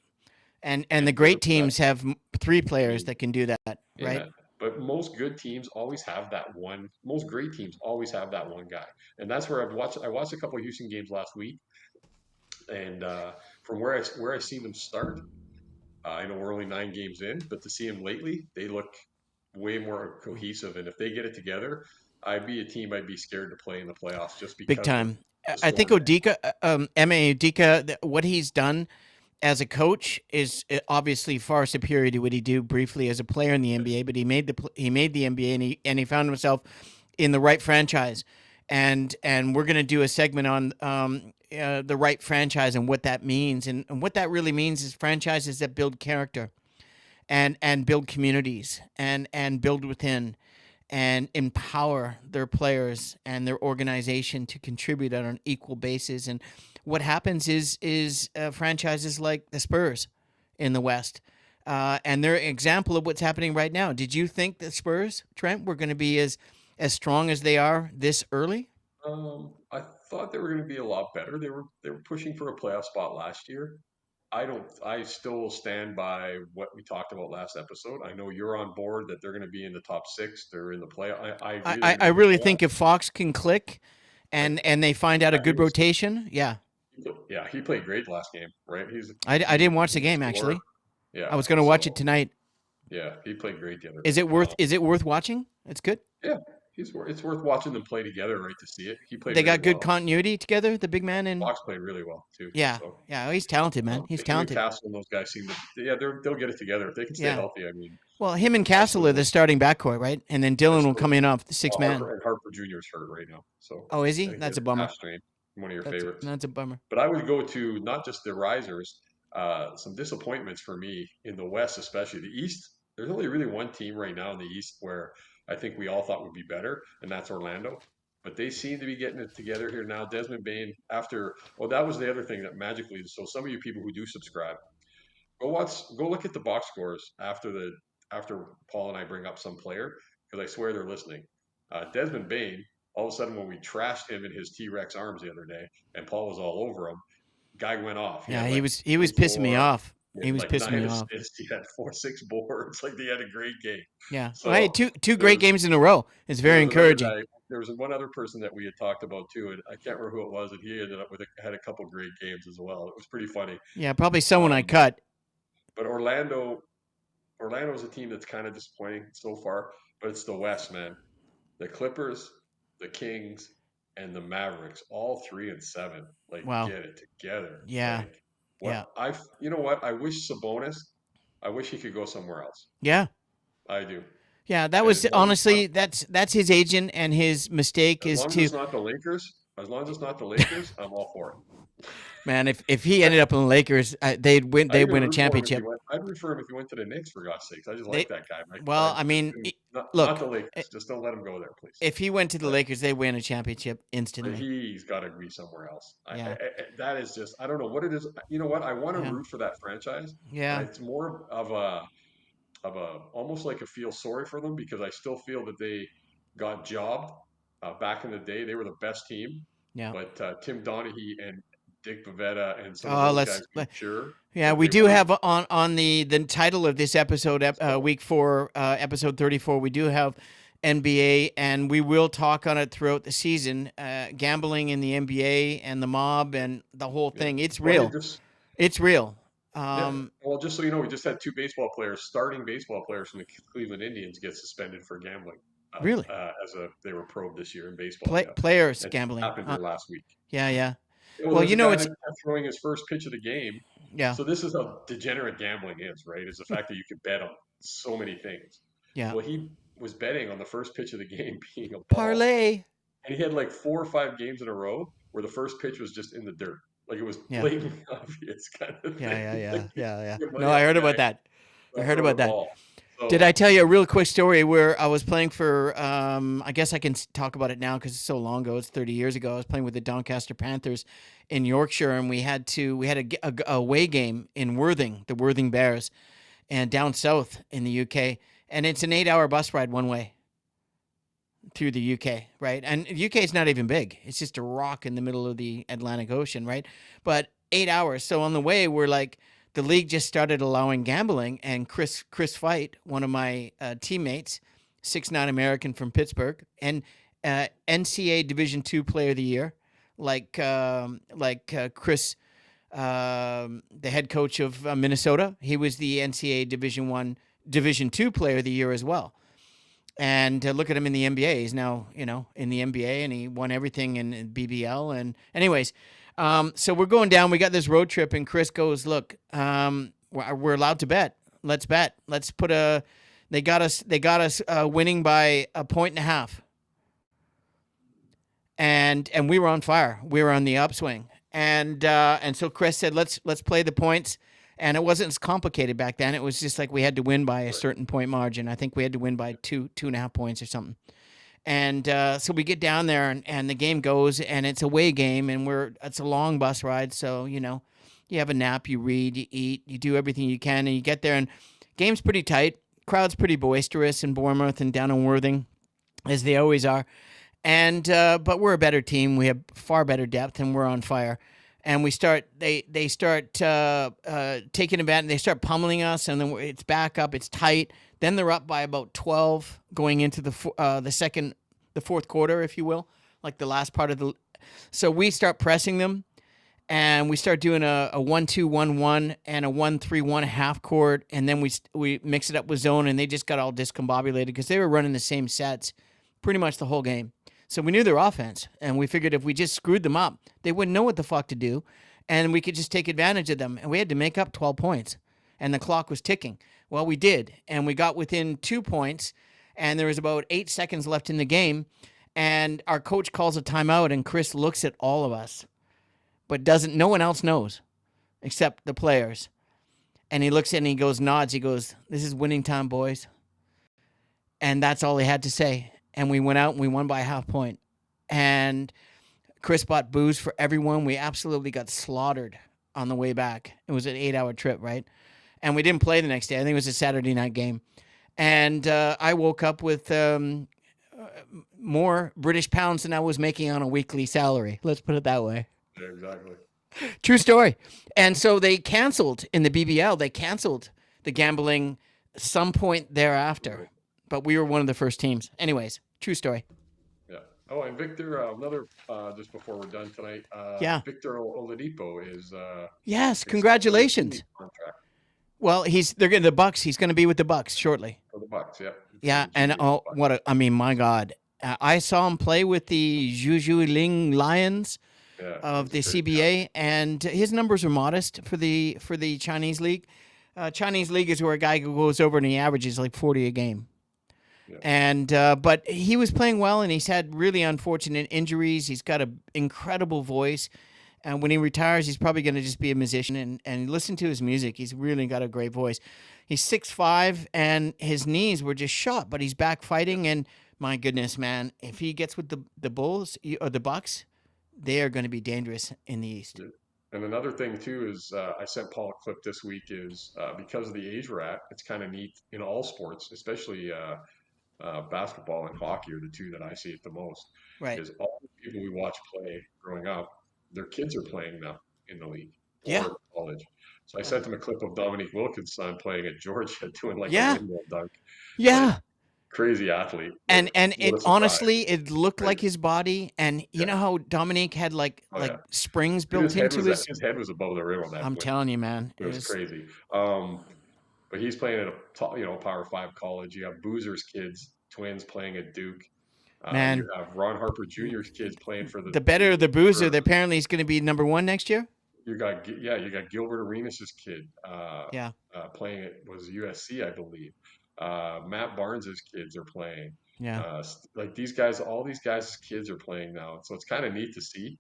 And the And they're great that. teams have three I players mean, that can do that, right? yeah. But most good teams always have that one. Most great teams always have that one guy, and that's where I've watched. I watched a couple of Houston games last week, and from where I seen them start, I know we're only 9 games in, but to see them lately, they look way more cohesive. And if they get it together, I'd be a team I'd be scared to play in the playoffs just Big because of time. the I think scoring. Odika, Ma Odika, what he's done as a coach is obviously far superior to what he did briefly as a player in the NBA. But he made the NBA and he found himself in the right franchise, and we're gonna do a segment on the right franchise and what that means, and what that really means is franchises that build character and build communities and build within and empower their players and their organization to contribute on an equal basis. And what happens is franchises like the Spurs in the West. And they're an example of what's happening right now. Did you think the Spurs, Trent, were going to be as strong as they are this early? I thought they were going to be a lot better. They were pushing for a playoff spot last year. I don't. I still stand by what we talked about last episode. I know you're on board that they're going to be in the top six. They're in the play. I I, agree they're I, going to I be in the really think playoffs. if Fox can click Like and they find out a he good was, rotation, yeah. yeah, he played great last game, right? I He's didn't watch the he's a game scorer. actually. I Yeah, was going to watch it so tonight. yeah, he played great the other Is night. it worth is it worth watching? It's good. Yeah, it's worth watching them play together, right, to see it. He played They really got good well. continuity together, the big man and Fox played really well too. yeah, So yeah. Oh, he's talented, man. He's him and talented. Castle and those guys seem to, yeah, they'll get it together if they can stay Yeah. healthy. I mean, Well, him and I Castle still are the don't. starting backcourt, right? And then I Dylan will still come in off the six man. Harper Jr. is hurt right now, so Oh, is I he? think he That's has a a bummer. calf strain. One of your That's favorites. that's a bummer. But I would go to not just the risers, some disappointments for me in the West, especially the East. There's only really one team right now in the East where I think we all thought would be better, and that's Orlando. But they seem to be getting it together here now. Desmond Bain, after, well, that was the other thing that magically, so some of you people who do subscribe, go look at the box scores after Paul and I bring up some player, because I swear they're listening. Desmond Bain, all of a sudden when we trashed him in his T-Rex arms the other day, and Paul was all over him, guy went off. He Yeah, had he like was pissing me 24, off. he He had was like pissing me nine off. assists, he had 4, 6 boards. Like he had a great game. Yeah. Well, hey, So two great there's games in a row. It's there very was another encouraging. guy. There was one other person that we had talked about too, and I can't remember who it was, and he ended up with had a couple great games as well. It was pretty funny. Yeah, probably someone I Um, cut. but Orlando's a team that's kind of disappointing so far, but it's the West, man. The Clippers, the Kings, and the Mavericks, all 3-7. Like, Wow. get it together. Yeah. Like, Yeah. you know what? I wish Sabonis, I wish he could go somewhere else. Yeah. I do. Yeah, that And as was long as it's not, honestly that's his agent and his mistake as is long as to it's not the Lakers, I'm all for it. man, if he ended up in the Lakers, I they'd even win a root for him if he championship. went. I'd root for him if he went to the Knicks for God's sakes. I just They like that guy. I well, I just mean, not look, the Lakers. Just don't let him go there, please. if he went to the But Lakers, they win a championship instantly. he's got to be somewhere else. Yeah. That is just I don't know what it is. You know what? I want to Yeah. root for that franchise, and Yeah. it's more of a almost like a feel sorry for them because I still feel that they got jobbed back in the day. They were the best team, Yeah. but Tim Donaghy and Dick Pavetta and some of Oh, those guys mature yeah, that we they do weren't. have on the title of this episode, So week 4, episode 34. We do have NBA, and we will talk on it throughout the season. Gambling in the NBA and the mob and the whole yeah, thing. It's well, they real. just It's real. yeah. Well, just so you know, we just had two baseball players, starting baseball players from the Cleveland Indians, get suspended for gambling. Really, They were probed this year in baseball. Yeah, players it gambling. happened here last week. Yeah, yeah. Well, Well, there's you a know guy that it's kept throwing his first pitch of the game. yeah, So this is how degenerate gambling is, right? Is the fact that you can bet on so many things. yeah. Well, he was betting on the first pitch of the game being a ball, Parlay. and he had like 4 or 5 games in a row where the first pitch was just in the dirt, like it was Yeah, blatantly obvious kind of yeah, yeah, thing. Like yeah, you yeah, yeah. get No, money I on a heard guy about that. I not heard throwing about a that. ball. Did So I tell you a real quick story where I was playing for? I guess I can talk about it now because it's so long ago. It's 30 years ago. I was playing with the Doncaster Panthers in Yorkshire, and we had a away game in Worthing, the Worthing Bears, and down south in the UK. And it's an 8-hour bus ride one way through the UK, right? And the UK is not even big. It's just a rock in the middle of the Atlantic Ocean, right? But 8 hours. So on the way, we're like, the league just started allowing gambling, and Chris Fight, one of my teammates, 6'9" American from Pittsburgh, and NCAA Division II Player of the Year, Chris, the head coach of Minnesota. He was the NCAA Division II Player of the Year as well. And look at him in the NBA. He's now, in the NBA, and he won everything in BBL. And anyways, so we're going down. We got this road trip, and Chris goes, "Look, we're allowed to bet. Let's bet. Let's put a." They got us. Winning by 1.5 points, and we were on fire. We were on the upswing, and so Chris said, "Let's play the points." And it wasn't as complicated back then. It was just like we had to win by a right, certain point margin. I think we had to win by 2.5 points or something. And so we get down there, and the game goes, and it's a away game, and it's a long bus ride. So you have a nap, you read, you eat, you do everything you can, and you get there, and game's pretty tight. Crowd's pretty boisterous in Bournemouth and down in Worthing, as they always are. And but we're a better team. We have far better depth, and we're on fire. And we start. They start taking advantage. They start pummeling us, and then it's back up. It's tight. Then they're up by about 12 going into the fourth quarter, if you will, like the last part of the. So we start pressing them, and we start doing a 1-2-1-1 and a 1-3-1 half court, and then we mix it up with zone, and they just got all discombobulated because they were running the same sets pretty much the whole game. So we knew their offense, and we figured if we just screwed them up, they wouldn't know what the fuck to do, and we could just take advantage of them. And we had to make up 12 points, and the clock was ticking. Well, we did, and we got within 2 points, and there was about 8 seconds left in the game, and our coach calls a timeout, and Chris looks at all of us, but doesn't. No one else knows except the players. And he looks at it and he goes, nods. He goes, "This is winning time, boys." And that's all he had to say. And we went out and we won by a half point. And Chris bought booze for everyone. We absolutely got slaughtered on the way back. It was an 8-hour trip, right? And we didn't play the next day. I think it was a Saturday night game. And I woke up with more British pounds than I was making on a weekly salary. Let's put it that way. Yeah, exactly. True story. And so they canceled in the BBL. They canceled the gambling some point thereafter. But we were one of the first teams. Anyways, true story. Yeah. Oh, and Victor, another just before we're done tonight, Yeah. Victor Oladipo is Yes, extended his congratulations. contract Well, they're getting the Bucks. He's going to be with the Bucks shortly. for the Bucks. Yeah. Yeah, and I mean, my God, I saw him play with the Zhuju Ling Lions of the CBA, and his numbers are modest for the Chinese league. Chinese league is where a guy goes over and he averages like 40 a game. Yeah. And but he was playing well, and he's had really unfortunate injuries. He's got an incredible voice, and when he retires, he's probably going to just be a musician. And listen to his music; he's really got a great voice. He's 6'5", and his knees were just shot, but he's back fighting. And my goodness, man, if he gets with the Bulls or the Bucks, they are going to be dangerous in the East. Yeah. And another thing too is I sent Paul a clip this week is because of the age we're at, it's kind of neat in all sports, especially basketball and hockey are the two that I see it the most. Right. Is all the people we watch play growing up, their kids are playing now in the league Yeah. or college. So I sent him a clip of Dominique Wilkins' son playing at Georgia doing like Yeah. a windmill dunk. Yeah. Like, crazy athlete. And What a it surprise. honestly, it looked like Crazy. his body. And you Yeah. know how Dominique had like Oh, yeah. springs Dude, built into his. his head was above the rim on that I'm win. telling you, man, It was crazy. But he's playing at a top, Power 5 college. You have Boozer's kids, twins playing at Duke. man. You have Ron Harper Jr.'s kids playing for The better the boozer, for- apparently he's going to be #1 next year. you got Gilbert Arenas' kid. Yeah. Playing at was USC, I believe. Matt Barnes's kids are playing. Yeah. Like these guys, all these guys' kids are playing now, so it's kind of neat to see.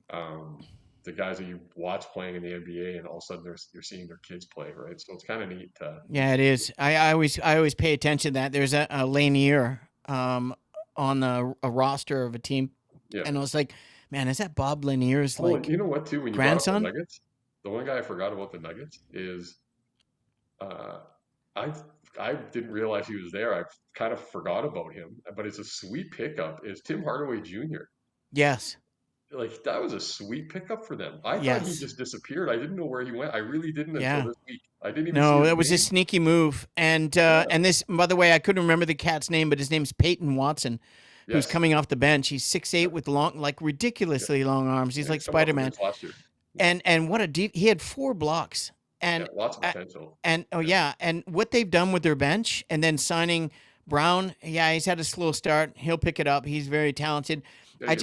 The guys that you watch playing in the NBA, and all of a sudden you're seeing their kids play, right? So it's kind of neat. Yeah, it is. I always pay attention to that. There's a Lanier on a roster of a team, Yeah. and I was like, man, is that Bob Lanier's like? You know what too? When you grandson? brought up the Nuggets, the one guy I forgot about the Nuggets is, I didn't realize he was there. I kind of forgot about him, but it's a sweet pickup. Is Tim Hardaway Jr. Yes. Like that was a sweet pickup for them. I thought he Yes. just disappeared. I didn't know where he went. I really didn't Yeah. until this week. I didn't even see No, his that was a name. sneaky move. And this, by the way, I couldn't remember the cat's name, but his name's Peyton Watson, who's Yes. coming off the bench. He's 6'8" with ridiculously long arms. He's Yeah, like come off the Spider-Man. bench last year. And what a deep, he had 4 blocks. And Yeah, lots of potential. and what they've done with their bench and then signing Brown, yeah, he's had a slow start. He'll pick it up. He's very talented. Yeah,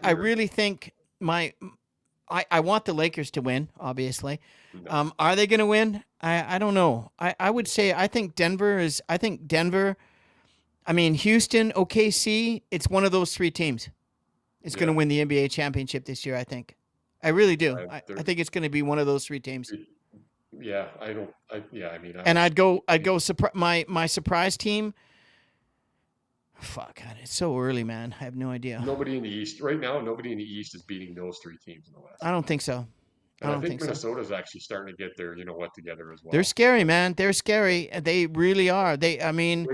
I really think I want the Lakers to win, obviously. No. Are they going to win? I don't know. I would say I think Denver, I mean, Houston, OKC, it's one of those 3 teams. It's going to win the NBA championship this year, I think. I really do. I think it's going to be one of those 3 teams. Yeah, I mean, I'd go my surprise team. Fuck, God, it's so early, man. I have no idea. Nobody in the East right now. Nobody in the East is beating those 3 teams in the West. I don't think so. And I think Minnesota's actually starting to get their together as well. They're scary, man. They're scary. They really are. Play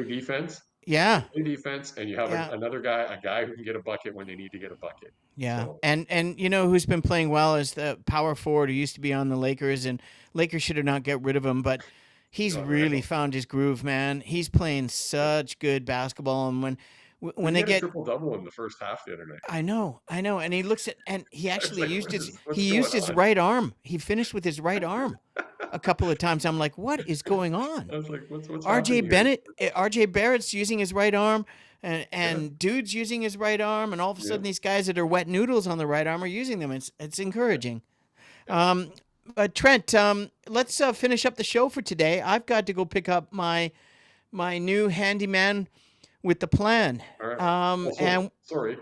defense. Yeah. Play defense, and you have another guy, a guy who can get a bucket when they need to get a bucket. Yeah. So. And you know who's been playing well is the power forward who used to be on the Lakers, and Lakers should have not get rid of him, but he's really found his groove, man. He's playing such good basketball, and when they get a triple-double in the first half the other night. I know, and he looks at, and he actually used his right arm. He finished with his right arm a couple of times. I'm like, what is going on? I was like, what's RJ Barrett's using his right arm. Yeah, and dudes using his right arm, and all of a yeah, sudden these guys that are wet noodles on the right arm are using them. It's encouraging. yeah. Um, but Trent, let's finish up the show for today. I've got to go pick up my new handyman with the plan. All right. Also, And sorry,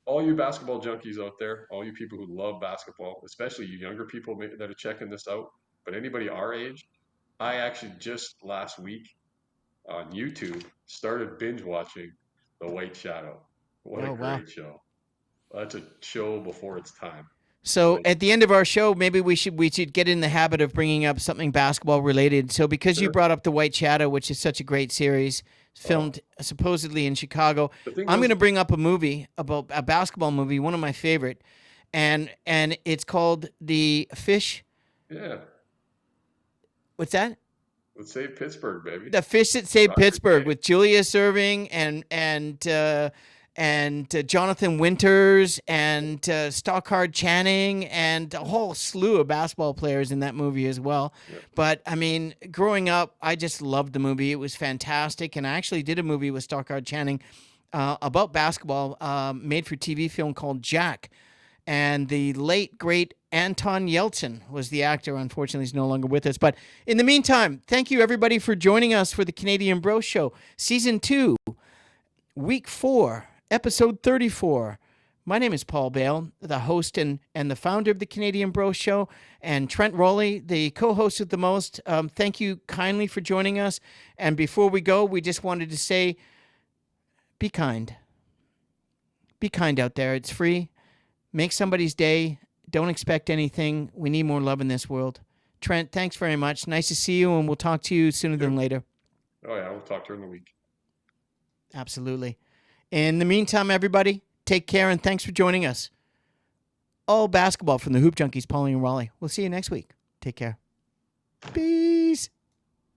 all you basketball junkies out there, all you people who love basketball, especially you younger people that are checking this out, but anybody our age, I actually just last week on YouTube started binge watching The White Shadow. What a oh wow. great show! That's a show before its time. So Like, at the end of our show, maybe we should get in the habit of bringing up something basketball related. So because you sure. brought up The White Shadow, which is such a great series, Oh, filmed supposedly in Chicago, the thing I'm going was, to bring up a movie about a basketball movie, one of my favorite, and it's called The Fish. yeah, What's that? let's save Pittsburgh, baby. The Fish That Saved Dr. Pittsburgh K. with Julius Erving and Jonathan Winters and Stockard Channing and a whole slew of basketball players in that movie as well. Yeah. But I mean, growing up, I just loved the movie. It was fantastic, and I actually did a movie with Stockard Channing about basketball, made for TV film called Jack. And the late great Anton Yeltsin was the actor. Unfortunately, he's no longer with us. But in the meantime, thank you everybody for joining us for the Canadian Bro Show, Season 2, Week 4, Episode 34. My name is Paul Bale, the host and the founder of the Canadian Bro Show, and Trent Rowley, the co-host of The Most. Thank you kindly for joining us. And before we go, we just wanted to say, be kind. Be kind out there. It's free. Make somebody's day. Don't expect anything. We need more love in this world. Trent, thanks very much. Nice to see you, and we'll talk to you sooner Too. than later. Oh yeah, we'll talk during the week. Absolutely. In the meantime, everybody, take care, and thanks for joining us. All basketball from the Hoop Junkies, Pauly and Rowley. We'll see you next week. Take care. Peace.